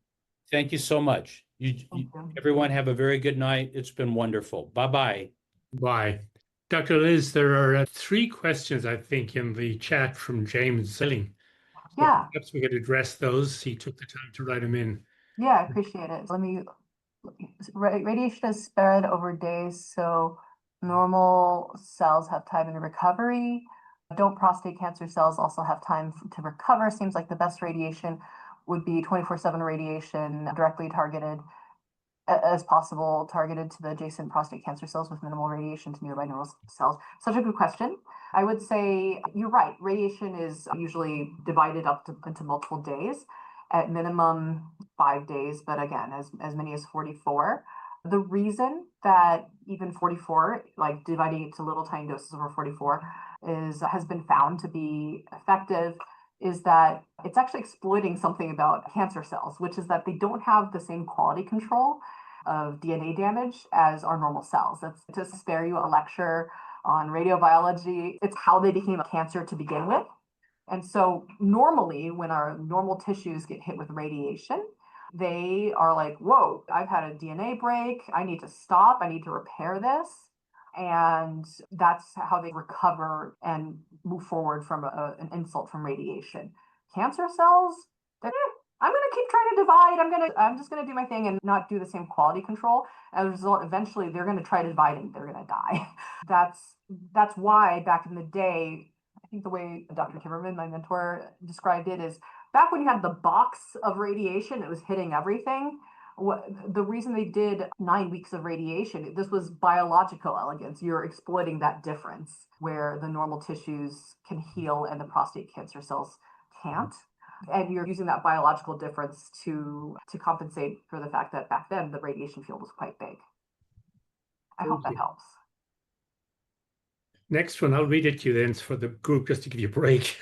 Thank you so much. Thank you. Everyone have a very good night. It's been wonderful. Bye-bye. Bye. Dr. Liz, there are 3 questions, I think, in the chat from James Zilling. So Yeah. perhaps we could address those. He took the time to write them in. Yeah, I appreciate it. Radiation is spread over days, so Normal cells have time in recovery. Don't prostate cancer cells also have time to recover? Seems like the best radiation would be 24/7 radiation directly targeted as possible, targeted to the adjacent prostate cancer cells with minimal radiation to nearby normal cells. Such a good question. I would say you're right. Radiation is usually divided up into multiple days, at minimum 5 days, but again, as many as 44. The reason that even 44, like dividing it to little tiny doses over 44, has been found to be effective is that it's actually exploiting something about cancer cells, which is that they don't have the same quality control of DNA damage as our normal cells. That's to spare you a lecture on radiobiology. It's how they became a cancer to begin with. And so normally when our normal tissues get hit with radiation, they are like, whoa, I've had a DNA break. I need to stop. I need to repair this. And that's how they recover and move forward from an insult from radiation. Cancer cells, I'm going to keep trying to divide. I'm just going to do my thing and not do the same quality control. As a result, eventually they're going to try to divide and they're going to die. That's why back in the day, I think the way Dr. Timmerman, my mentor, described it is back when you had the box of radiation, it was hitting everything. The reason they did 9 weeks of radiation, this was biological elegance. You're exploiting that difference where the normal tissues can heal and the prostate cancer cells can't. And you're using that biological difference to compensate for the fact that back then the radiation field was quite big. I hope that helps. Next one, I'll read it to you then for the group just to give you a break.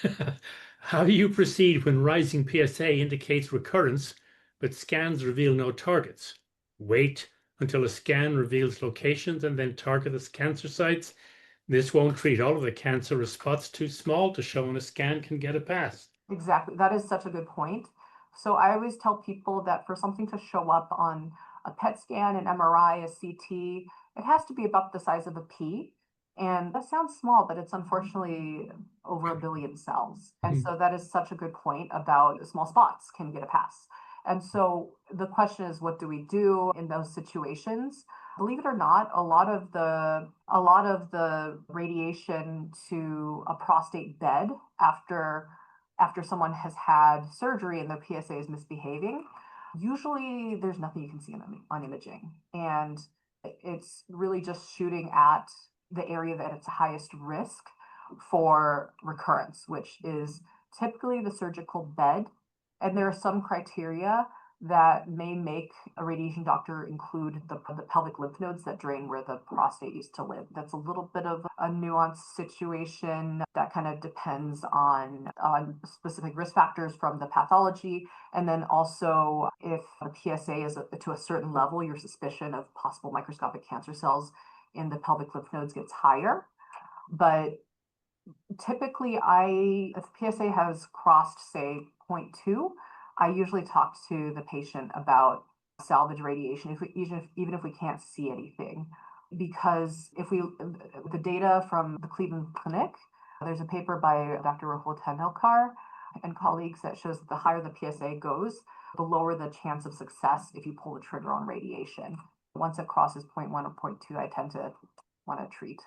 How do you proceed when rising PSA indicates recurrence, but scans reveal no targets? Wait until a scan reveals locations and then target the cancer sites. This won't treat all of the cancer if spots too small to show on a scan can get a pass. Exactly. That is such a good point. So I always tell people that for something to show up on a PET scan, an MRI, a CT, it has to be about the size of a pea. And that sounds small, but it's unfortunately over 1 billion cells. And so that is such a good point about small spots can get a pass. And so the question is, what do we do in those situations? Believe it or not, a lot of the radiation to a prostate bed after someone has had surgery and their PSA is misbehaving, usually there's nothing you can see on imaging. And it's really just shooting at the area that it's highest risk for recurrence, which is typically the surgical bed. And there are some criteria that may make a radiation doctor include the pelvic lymph nodes that drain where the prostate used to live. That's a little bit of a nuanced situation that kind of depends on specific risk factors from the pathology. And then also if the PSA is to a certain level, your suspicion of possible microscopic cancer cells in the pelvic lymph nodes gets higher. But typically if PSA has crossed, say, 0.2, I usually talk to the patient about salvage radiation, even if we can't see anything. Because the data from the Cleveland Clinic, there's a paper by Dr. Rahul Tendulkar and colleagues that shows that the higher the PSA goes, the lower the chance of success if you pull the trigger on radiation. Once it crosses 0.1 or 0.2, I tend to want to treat.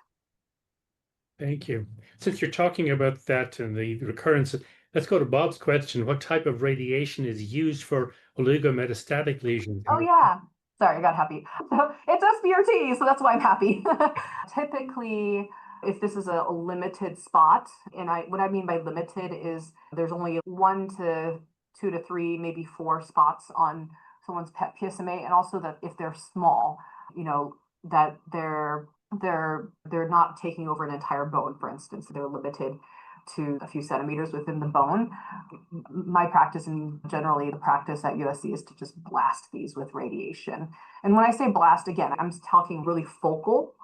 Thank you. Since you're talking about that and the recurrence, let's go to Bob's question. What type of radiation is used for oligometastatic lesions? Oh, yeah. Sorry, I got happy. So it's SBRT, so that's why I'm happy. Typically, if this is a limited spot, and what I mean by limited is there's only 1 to 2 to 3, maybe 4 spots on someone's PSMA, and also that if they're small, that they're not taking over an entire bone, for instance. They're limited to a few centimeters within the bone. My practice, and generally the practice at USC, is to just blast these with radiation. And when I say blast, again, I'm talking really focal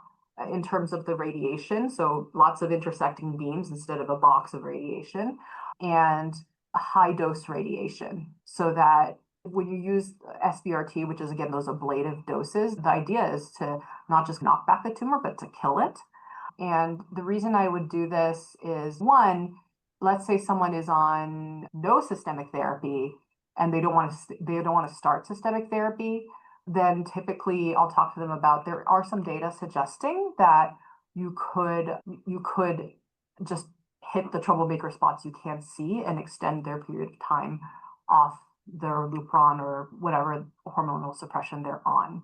in terms of the radiation. So lots of intersecting beams instead of a box of radiation, and a high dose radiation, so that when you use SBRT, which is again those ablative doses, the idea is to not just knock back the tumor, but to kill it. And the reason I would do this is, one, let's say someone is on no systemic therapy and they don't want to start systemic therapy. then typically I'll talk to them about, there are some data suggesting that you could just hit the troublemaker spots you can't see and extend their period of time off their Lupron or whatever hormonal suppression they're on.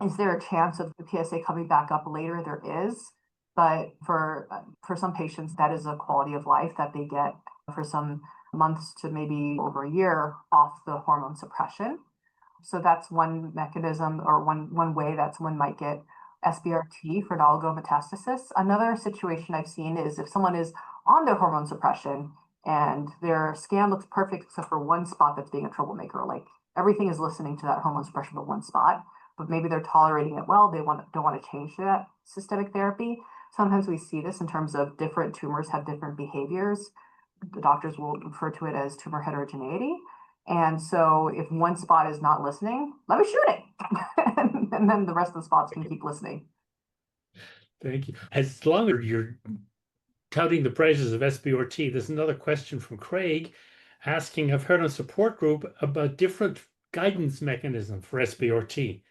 Is there a chance of the PSA coming back up later? There is, but for some patients, that is a quality of life that they get for some months to maybe over a year off the hormone suppression. So that's one mechanism, or one way that someone might get SBRT for oligometastasis. Another situation I've seen is if someone is on their hormone suppression and their scan looks perfect except for one spot that's being a troublemaker, like everything is listening to that hormone suppression but one spot, but maybe they're tolerating it well, don't want to change that systemic therapy. Sometimes we see this in terms of different tumors have different behaviors. The doctors will refer to it as tumor heterogeneity. And so if one spot is not listening, let me shoot it. And then the rest of the spots can keep listening. Thank you. As long as you're touting the praises of SBRT, there's another question from Craig asking, I've heard on support group about different guidance mechanism for SBRT.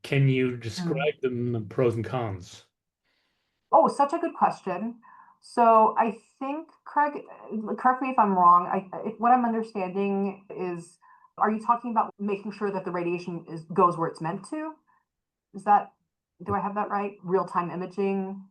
Can you describe them, the pros and cons? Oh, such a good question. So I think, Craig, correct me if I'm wrong. What I'm understanding is, are you talking about making sure that the radiation goes where it's meant to? Do I have that right? Real-time imaging?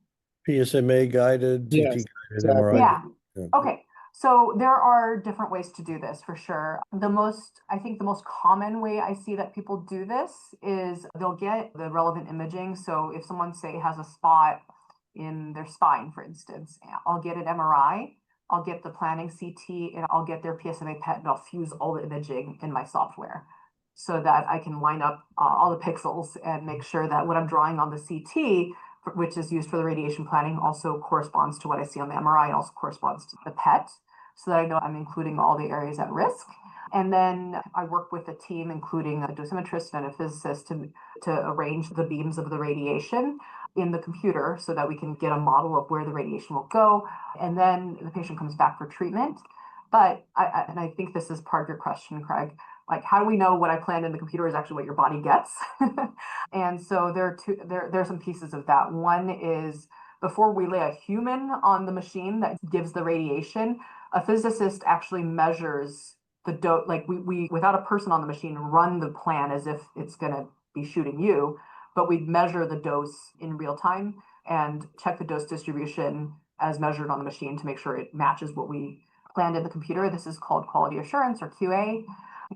PSMA guided, Yes, CT guided, exactly. MRI. Yeah. Yeah. Okay. So there are different ways to do this for sure. I think the most common way I see that people do this is they'll get the relevant imaging. So if someone, say, has a spot in their spine, for instance, I'll get an MRI, I'll get the planning CT, and I'll get their PSMA PET, and I'll fuse all the imaging in my software so that I can line up all the pixels and make sure that what I'm drawing on the CT, which is used for the radiation planning, also corresponds to what I see on the MRI and also corresponds to the PET, so that I know I'm including all the areas at risk. And then I work with a team, including a dosimetrist and a physicist, to arrange the beams of the radiation in the computer so that we can get a model of where the radiation will go. And then the patient comes back for treatment. But I think this is part of your question, Craig. Like, how do we know what I planned in the computer is actually what your body gets? And so there are some pieces of that. One is, before we lay a human on the machine that gives the radiation, a physicist actually measures the dose. Like, we without a person on the machine, run the plan as if it's going to be shooting you, but we measure the dose in real time and check the dose distribution as measured on the machine to make sure it matches what we planned in the computer. This is called quality assurance, or QA.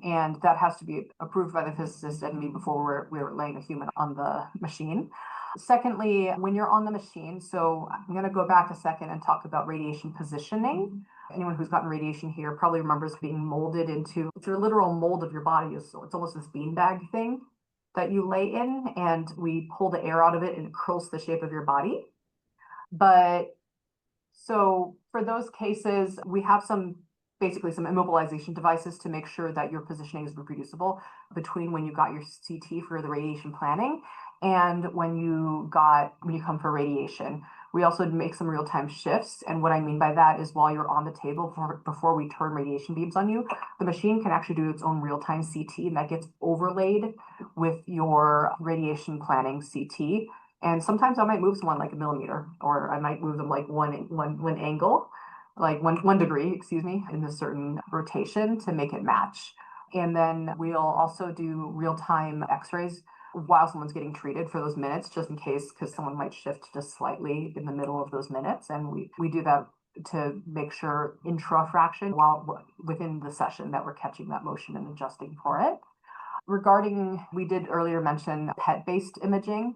And that has to be approved by the physicist and me before we're laying a human on the machine. Secondly, when you're on the machine, so I'm going to go back a second and talk about radiation positioning. Anyone who's gotten radiation here probably remembers being molded into, it's a literal mold of your body. So it's almost this beanbag thing that you lay in, and we pull the air out of it and it curls the shape of your body. But so for those cases, we have basically some immobilization devices to make sure that your positioning is reproducible between when you got your CT for the radiation planning and when you come for radiation. We also make some real-time shifts. And what I mean by that is, while you're on the table before we turn radiation beams on you, the machine can actually do its own real-time CT, and that gets overlaid with your radiation planning CT. And sometimes I might move someone like a millimeter, or I might move them like one angle, like one degree, excuse me, in a certain rotation to make it match. And then we'll also do real-time x-rays while someone's getting treated for those minutes, just in case, because someone might shift just slightly in the middle of those minutes. And we do that to make sure intra-fraction while within the session that we're catching that motion and adjusting for it. We did earlier mention PET-based imaging.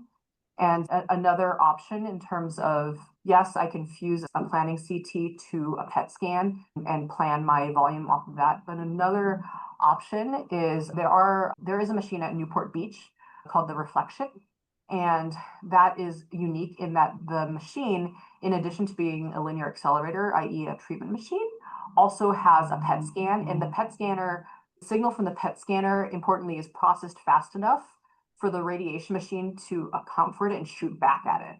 And another option in terms of, yes, I can fuse a planning CT to a PET scan and plan my volume off of that. But another option is there is a machine at Newport Beach called the Reflection. And that is unique in that the machine, in addition to being a linear accelerator, i.e. a treatment machine, also has a PET scan. And the PET scanner, signal from the PET scanner, importantly, is processed fast enough for the radiation machine to account for it and shoot back at it.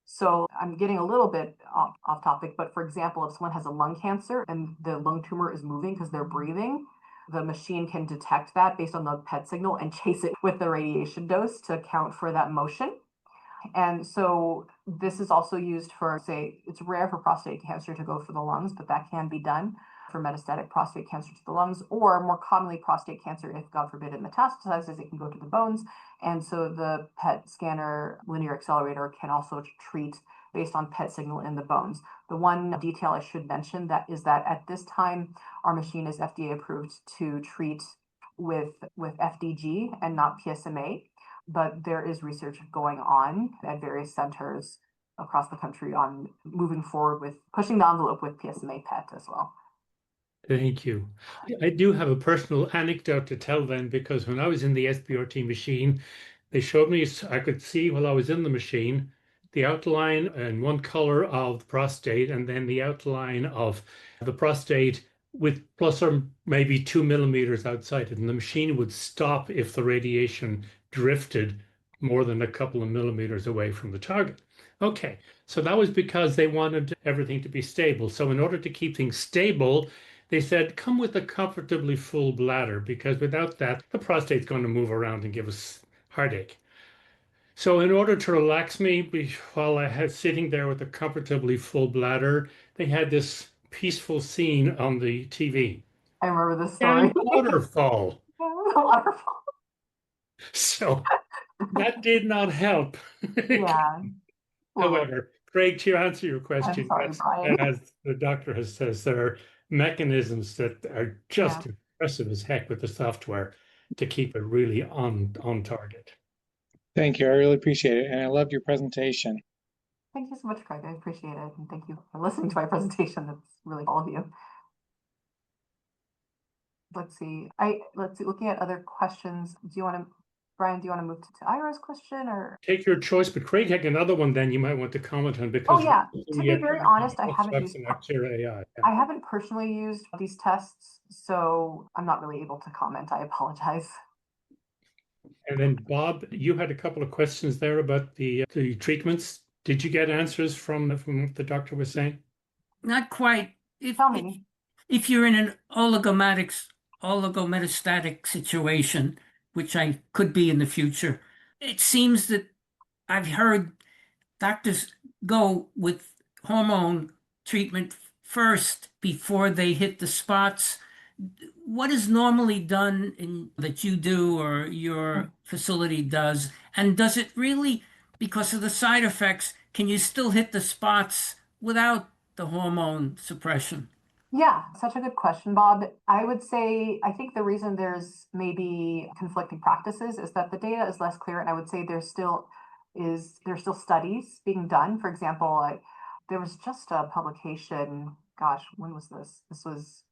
So I'm getting a little bit off topic, but for example, if someone has a lung cancer and the lung tumor is moving because they're breathing, the machine can detect that based on the PET signal and chase it with the radiation dose to account for that motion. And so this is also used for, say, it's rare for prostate cancer to go for the lungs, but that can be done for metastatic prostate cancer to the lungs, or more commonly prostate cancer, if God forbid it metastasizes, it can go to the bones. And so the PET scanner linear accelerator can also treat based on PET signal in the bones. The one detail I should mention that is that at this time, our machine is FDA approved to treat with FDG and not PSMA, but there is research going on at various centers across the country on moving forward with pushing the envelope with PSMA PET as well. Thank you. I do have a personal anecdote to tell then, because when I was in the SBRT machine, they showed me, I could see while I was in the machine, the outline in one color of the prostate, and then the outline of the prostate with plus or maybe 2 millimeters outside it. And the machine would stop if the radiation drifted more than a couple of millimeters away from the target. Okay, so that was because they wanted everything to be stable. So in order to keep things stable, they said, come with a comfortably full bladder, because without that, the prostate's going to move around and give us heartache. So in order to relax me, while I was sitting there with a comfortably full bladder, they had this peaceful scene on the TV. I remember this story. And waterfall. Waterfall. So that did not help. Yeah. Well, However, Craig, to answer your question, sorry, Brian. as the doctor has says, there are mechanisms that are just impressive as heck with the software to keep it really on target. Thank you. I really appreciate it. And I loved your presentation. Thank you so much, Craig. I appreciate it. And thank you for listening to my presentation. That's really all of you. Let's see, looking at other questions. Brian, do you want to move to Ira's question, or? Take your choice, but Craig had another one then you might want to comment on, because to be very honest, I haven't personally used these tests, so I'm not really able to comment. I apologize. And then Bob, you had a couple of questions there about the treatments. Did you get answers from what the doctor was saying? Not quite. Tell me. If you're in an oligometastatic situation, which I could be in the future, it seems that I've heard doctors go with hormone treatment first before they hit the spots. What is normally done that you do or your facility does? And does it really, because of the side effects, can you still hit the spots without the hormone suppression? Yeah, such a good question, Bob. I would say, I think the reason there's maybe conflicting practices is that the data is less clear. And I would say there's still studies being done. For example, there was just a publication, gosh, when was this? This was,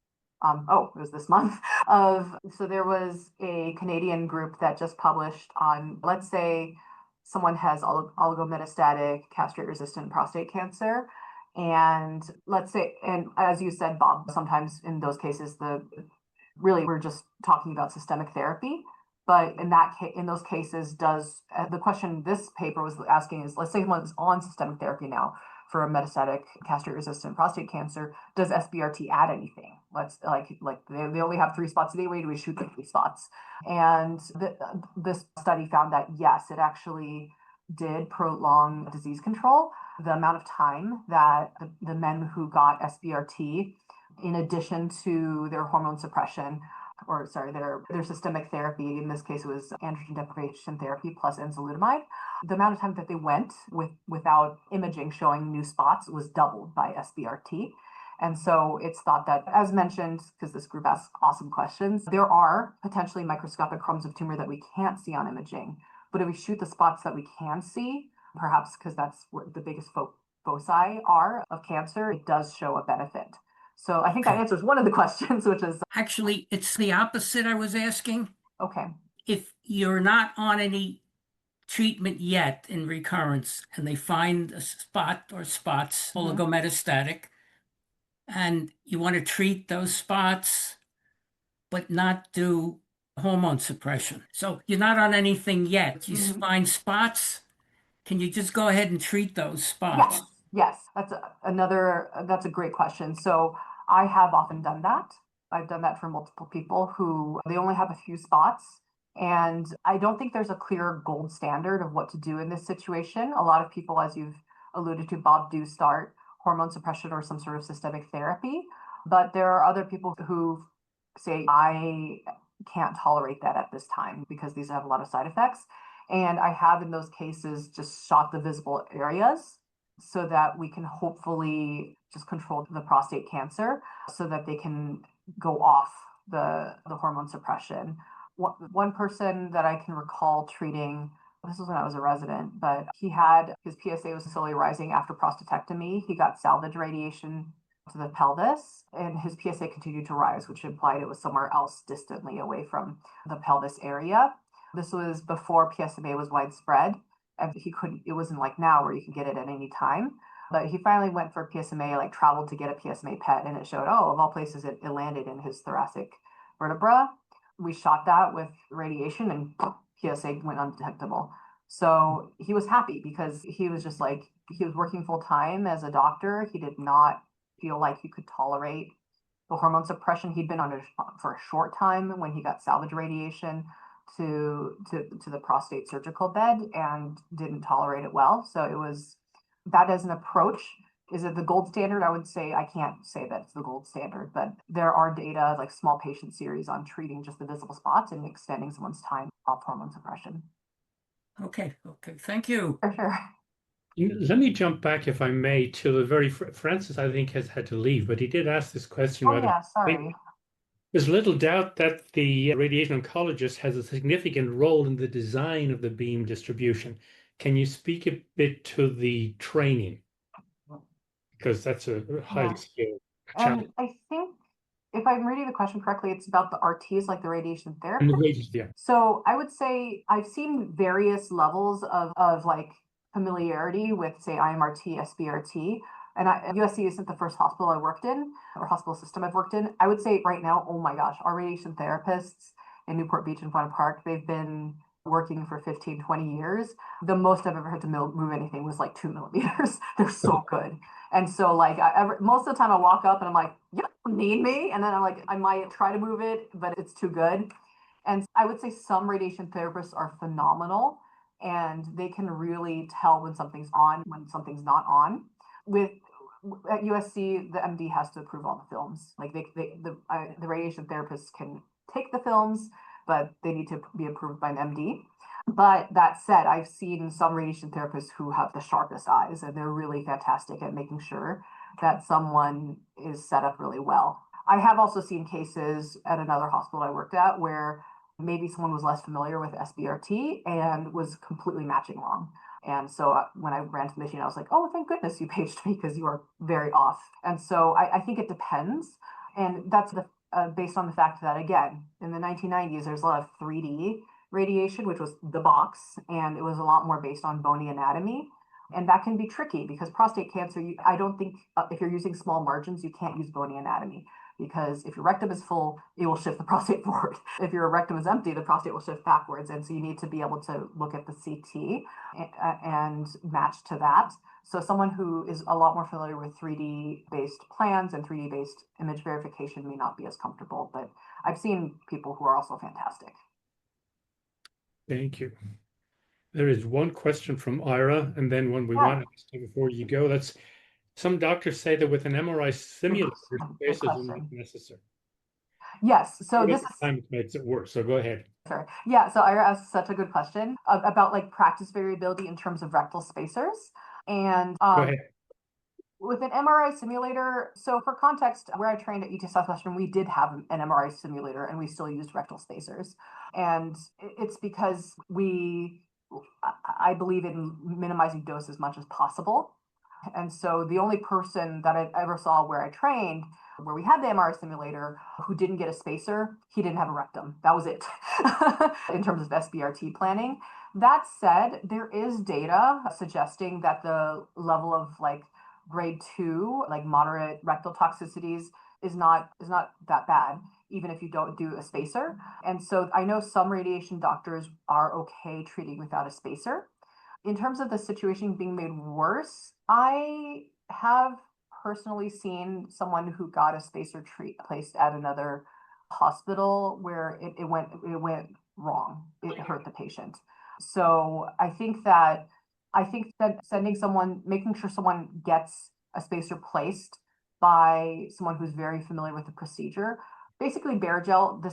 it was this month so there was a Canadian group that just published on, let's say someone has oligometastatic castrate-resistant prostate cancer. And let's say, and as you said, Bob, sometimes in those cases, really we're just talking about systemic therapy. But in those cases, the question this paper was asking is, let's say someone's on systemic therapy now for a metastatic castrate-resistant prostate cancer, does SBRT add anything? They only have 3 spots a day. Where do we shoot the 3 spots? And this study found that yes, it actually did prolong disease control. The amount of time that the men who got SBRT, in addition to their hormone suppression, their systemic therapy, in this case it was androgen deprivation therapy plus enzalutamide, the amount of time that they went without imaging showing new spots was doubled by SBRT. And so it's thought that, as mentioned, because this group asks awesome questions, there are potentially microscopic chromosomes of tumor that we can't see on imaging. But if we shoot the spots that we can see, perhaps because that's where the biggest foci are of cancer, it does show a benefit. So I think that answers one of the questions, which is... Actually, it's the opposite I was asking. Okay. If you're not on any treatment yet in recurrence, and they find a spot or spots, oligometastatic, and you want to treat those spots, but not do hormone suppression. So you're not on anything yet. You find spots. Can you just go ahead and treat those spots? Yes. That's a great question. So I have often done that. I've done that for multiple people who they only have a few spots. And I don't think there's a clear gold standard of what to do in this situation. A lot of people, as you've alluded to, Bob, do start hormone suppression or some sort of systemic therapy. But there are other people who say, I can't tolerate that at this time because these have a lot of side effects. And I have, in those cases, just shot the visible areas so that we can hopefully just control the prostate cancer so that they can go off the hormone suppression. One person that I can recall treating, this was when I was a resident, but he had his PSA was slowly rising after prostatectomy. He got salvage radiation to the pelvis, and his PSA continued to rise, which implied it was somewhere else distantly away from the pelvis area. This was before PSMA was widespread, and it wasn't like now where you can get it at any time. But he finally went for PSMA, like traveled to get a PSMA PET, and it showed, oh, of all places, it landed in his thoracic vertebra. We shot that with radiation and PSA went undetectable. So he was happy because he was just like, he was working full time as a doctor. He did not feel like he could tolerate the hormone suppression. He'd been on it for a short time when he got salvage radiation to the prostate surgical bed and didn't tolerate it well. So it was that as an approach. Is it the gold standard? I would say I can't say that it's the gold standard, but there are data like small patient series on treating just the visible spots and extending someone's time off hormone suppression. Okay, thank you. For sure. Let me jump back, if I may, to the very Francis, I think, has had to leave, but he did ask this question. Oh, yeah, sorry. There's little doubt that the radiation oncologist has a significant role in the design of the beam distribution. Can you speak a bit to the training? Because that's a highly skilled challenge. And I think if I'm reading the question correctly, it's about the RTs, like the radiation therapy. And the radiation, yeah. So I would say I've seen various levels of like familiarity with, say, IMRT, SBRT. And USC isn't the first hospital I worked in or hospital system I've worked in. I would say right now, oh my gosh, our radiation therapists in Newport Beach and Fauna Park, they've been working for 15, 20 years. The most I've ever had to move anything was like 2 millimeters. They're so good. And so like most of the time I walk up and I'm like, you don't need me. And then I'm like, I might try to move it, but it's too good. And I would say some radiation therapists are phenomenal and they can really tell when something's on, when something's not on. At USC, the MD has to approve all the films. Like the radiation therapists can take the films, but they need to be approved by an MD. But that said, I've seen some radiation therapists who have the sharpest eyes, and they're really fantastic at making sure that someone is set up really well. I have also seen cases at another hospital I worked at where maybe someone was less familiar with SBRT and was completely matching wrong. And so when I ran to the machine, I was like, oh, thank goodness you paged me because you are very off. And so I think it depends. And that's based on the fact that, again, in the 1990s, there's a lot of 3D radiation, which was the box, and it was a lot more based on bony anatomy. And that can be tricky because prostate cancer, I don't think if you're using small margins, you can't use bony anatomy. Because if your rectum is full, it will shift the prostate forward. If your rectum is empty, the prostate will shift backwards. And so you need to be able to look at the CT and match to that. So someone who is a lot more familiar with 3D based plans and 3D based image verification may not be as comfortable, but I've seen people who are also fantastic. Thank you. There is one question from Ira, and then one we want to ask you before you go. That's some doctors say that with an MRI simulator, spaces are not necessary. Yes, so this time it makes it worse. So go ahead. Sure. Yeah, so Ira asked such a good question about like practice variability in terms of rectal spacers. And go ahead. With an MRI simulator, so for context, where I trained at UT Southwestern, we did have an MRI simulator and we still used rectal spacers. And it's because I believe in minimizing dose as much as possible. And so the only person that I ever saw where I trained, where we had the MRI simulator, who didn't get a spacer, he didn't have a rectum. That was it in terms of SBRT planning. That said, there is data suggesting that the level of like grade 2, like moderate rectal toxicities is not that bad, even if you don't do a spacer. And so I know some radiation doctors are okay treating without a spacer. In terms of the situation being made worse, I have personally seen someone who got a spacer placed at another hospital where it went wrong. It hurt the patient. So I think that making sure someone gets a spacer placed by someone who's very familiar with the procedure. Basically, Barrigel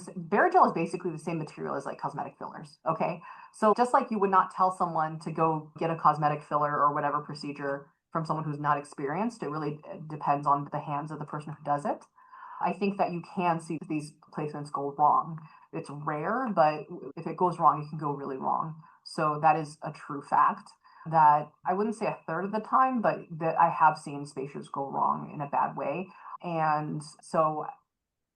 is basically the same material as like cosmetic fillers. Okay. So just like you would not tell someone to go get a cosmetic filler or whatever procedure from someone who's not experienced, it really depends on the hands of the person who does it. I think that you can see these placements go wrong. It's rare, but if it goes wrong, it can go really wrong. So that is a true fact that I wouldn't say a third of the time, but that I have seen spacers go wrong in a bad way. And so,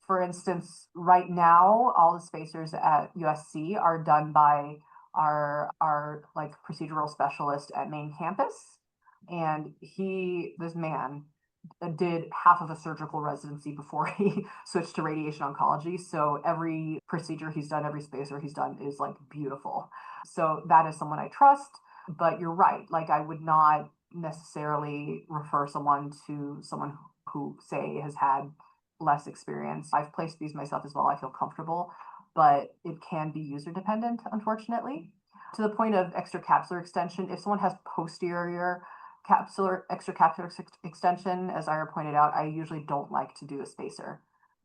for instance, right now, all the spacers at USC are done by our like procedural specialist at main campus. And this man did half of a surgical residency before he switched to radiation oncology. So every procedure he's done, every spacer he's done is like beautiful. So that is someone I trust. But you're right. Like I would not necessarily refer someone to someone who say has had less experience. I've placed these myself as well. I feel comfortable, but it can be user dependent, unfortunately. To the point of extracapsular extension, if someone has posterior extracapsular extension, as Ira pointed out, I usually don't like to do a spacer.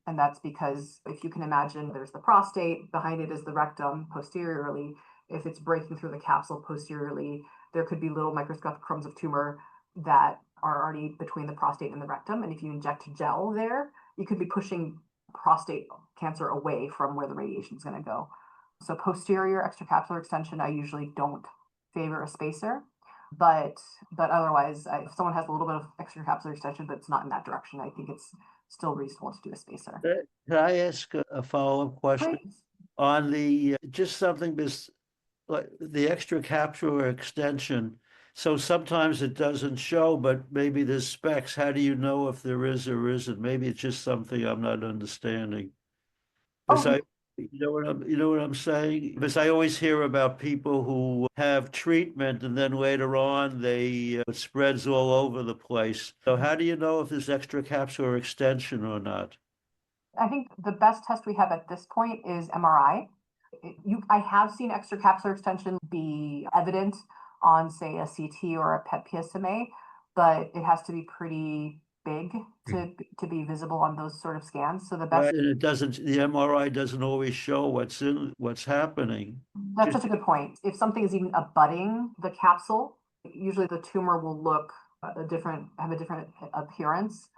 And that's because if you can imagine, there's the prostate, behind it is the rectum posteriorly. If it's breaking through the capsule posteriorly, there could be little microscopic crumbs of tumor that are already between the prostate and the rectum. And if you inject gel there, you could be pushing prostate cancer away from where the radiation is going to go. So posterior extracapsular extension, I usually don't favor a spacer. But otherwise, if someone has a little bit of extracapsular extension, but it's not in that direction, I think it's still reasonable to do a spacer. Can I ask a follow-up question Please. on the just something this like the extracapsular extension? So sometimes it doesn't show, but maybe there's specs. How do you know if there is or isn't? Maybe it's just something I'm not understanding. Because you know what I'm saying? Because I always hear about people who have treatment and then later on it spreads all over the place. So how do you know if there's extracapsular extension or not? I think the best test we have at this point is MRI. I have seen extracapsular extension be evident on, say, a CT or a PET PSMA, but it has to be pretty big to be visible on those sort of scans. So the best, And the MRI doesn't always show what's happening. That's such a good point. If something is even abutting the capsule, usually the tumor will look have a different appearance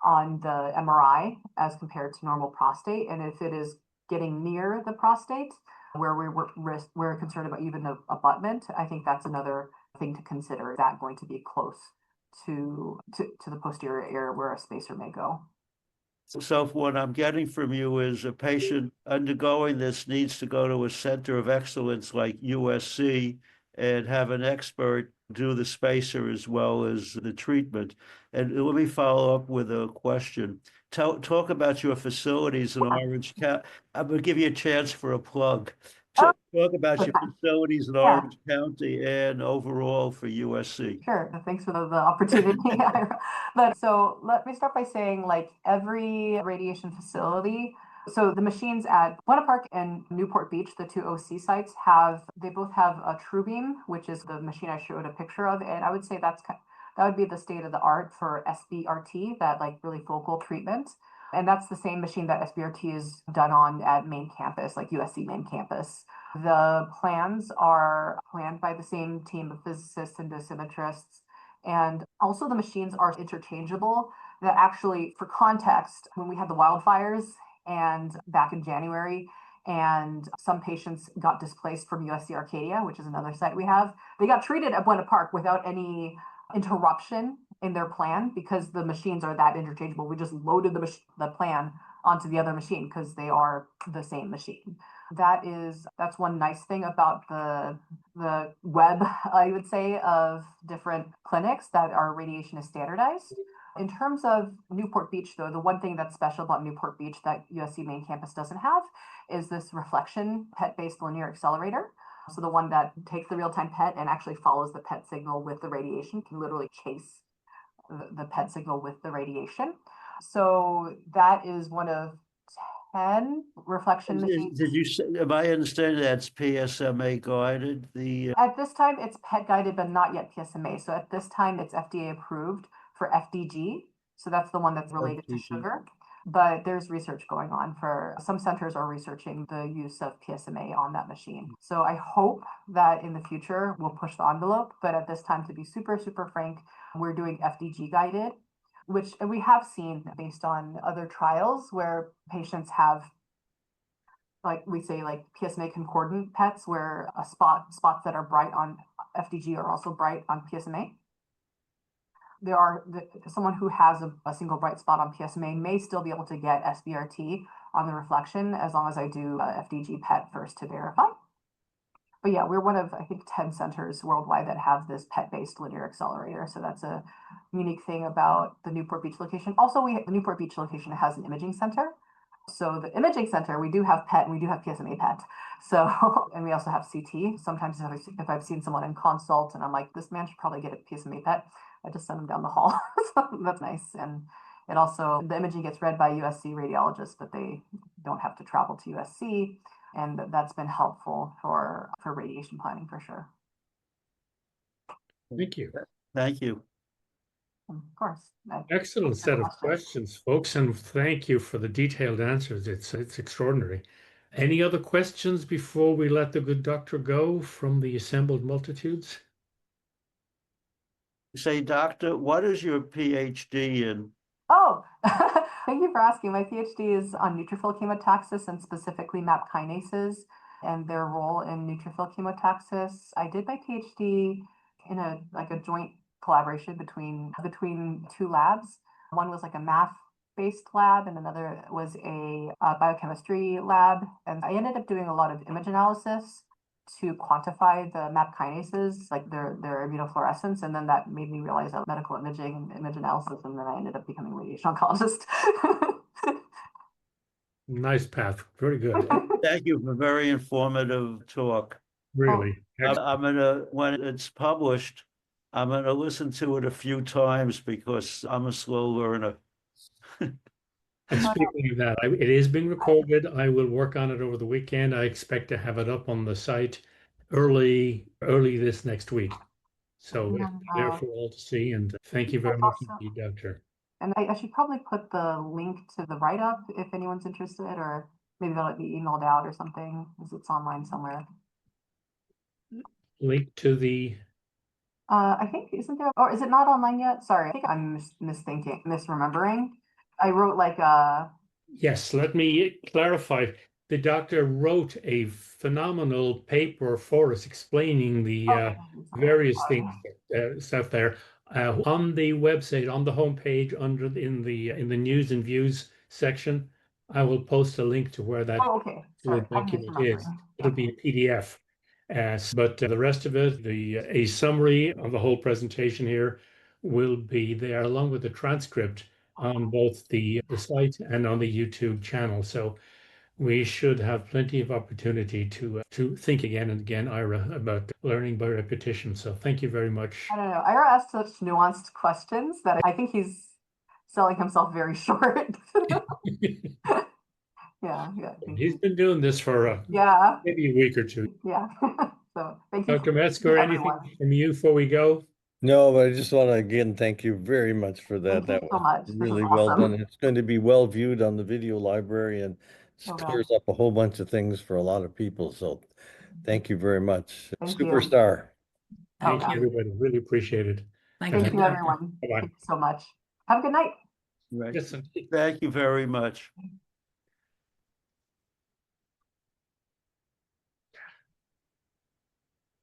on the MRI as compared to normal prostate. And if it is getting near the prostate, where we're concerned about even abutment, I think that's another thing to consider. Is that going to be close to the posterior area where a spacer may go? So what I'm getting from you is a patient undergoing this needs to go to a center of excellence like USC and have an expert do the spacer as well as the treatment. And let me follow up with a question. Talk about your facilities in Orange County. I'm going to give you a chance for a plug. Talk about your facilities in Orange County and overall for USC. Sure. Thanks for the opportunity. But so let me start by saying, like, every radiation facility, so the machines at Buena Park and Newport Beach, the two OC sites, they both have a TrueBeam, which is the machine I showed a picture of. And I would say that would be the state of the art for SBRT, that like really focal treatment. And that's the same machine that SBRT is done on at main campus, like USC main campus. The plans are planned by the same team of physicists and dosimetrists. And also the machines are interchangeable. That actually, for context, when we had the wildfires and back in January, and some patients got displaced from USC Arcadia, which is another site we have, they got treated at Buena Park without any interruption in their plan because the machines are that interchangeable. We just loaded the plan onto the other machine because they are the same machine. That's one nice thing about the web, I would say, of different clinics that our radiation is standardized. In terms of Newport Beach, though, the one thing that's special about Newport Beach that USC main campus doesn't have is this reflection PET-based linear accelerator. So the one that takes the real-time PET and actually follows the PET signal with the radiation, can literally chase the PET signal with the radiation. So that is one of 10 reflection machines. Did you say, am I understanding that's PSMA guided? At this time, it's PET guided, but not yet PSMA. So at this time, it's FDA approved for FDG. So that's the one that's related to FDG. sugar. But there's research going on for some centers are researching the use of PSMA on that machine. So I hope that in the future we'll push the envelope. But at this time, to be super, super frank, we're doing FDG guided, which we have seen based on other trials where patients have, like we say, like PSMA concordant PETs, where spots that are bright on FDG are also bright on PSMA. Someone who has a single bright spot on PSMA may still be able to get SBRT on the reflection as long as I do FDG PET first to verify. But yeah, we're one of, I think, 10 centers worldwide that have this PET-based linear accelerator. So that's a unique thing about the Newport Beach location. Also, the Newport Beach location has an imaging center. So the imaging center, we do have PET and we do have PSMA PET. So, and we also have CT. Sometimes if I've seen someone in consult and I'm like, this man should probably get a PSMA PET, I just send them down the hall. So that's nice. And it also, the imaging gets read by USC radiologists, but they don't have to travel to USC. And that's been helpful for radiation planning for sure. Thank you. Thank you. Of course. Excellent set of questions, folks, and thank you for the detailed answers. It's extraordinary. Any other questions before we let the good doctor go from the assembled multitudes? Say, doctor, what is your PhD in? Oh, thank you for asking. My PhD is on neutrophil chemotaxis and specifically MAP kinases and their role in neutrophil chemotaxis. I did my PhD in a joint collaboration between two labs. One was like a math-based lab and another was a biochemistry lab. And I ended up doing a lot of image analysis to quantify the MAP kinases, like their immunofluorescence. And then that made me realize that medical imaging and image analysis, and then I ended up becoming a radiation oncologist. Nice path. Very good. Thank you for a very informative talk. Really. I'm gonna, when it's published, I'm gonna listen to it a few times because I'm a slow learner. And speaking of that, it is being recorded. I will work on it over the weekend. I expect to have it up on the site early this next week. So it's there for all to see. And thank you very much indeed, Doctor. And I should probably put the link to the write-up if anyone's interested, or maybe that'll be emailed out or something, because it's online somewhere. Link to the... I think, isn't there, or is it not online yet? Sorry, I think I'm misremembering. I wrote like a... Yes, let me clarify. The doctor wrote a phenomenal paper for us explaining the various things, stuff there. On the website, on the homepage, in the news and views section, I will post a link to where that document is. It'll be a PDF. But the rest of it, a summary of the whole presentation here will be there along with the transcript on both the site and on the YouTube channel. So we should have plenty of opportunity to think again and again, Ira, about learning by repetition. So thank you very much. I don't know. Ira asked such nuanced questions that I think he's selling himself very short. Yeah. He's been doing this for maybe a week or two. Yeah. So thank you. Dr. Metzger, anything from you before we go? No, but I just want to again thank you very much for that. Thank you so much. Really well done. It's going to be well viewed on the video library and clears up a whole bunch of things for a lot of people. So thank you very much. Superstar. Thank you, everybody. Really appreciate it. Thank you, everyone. Thank you so much. Have a good night. Right. Thank you very much.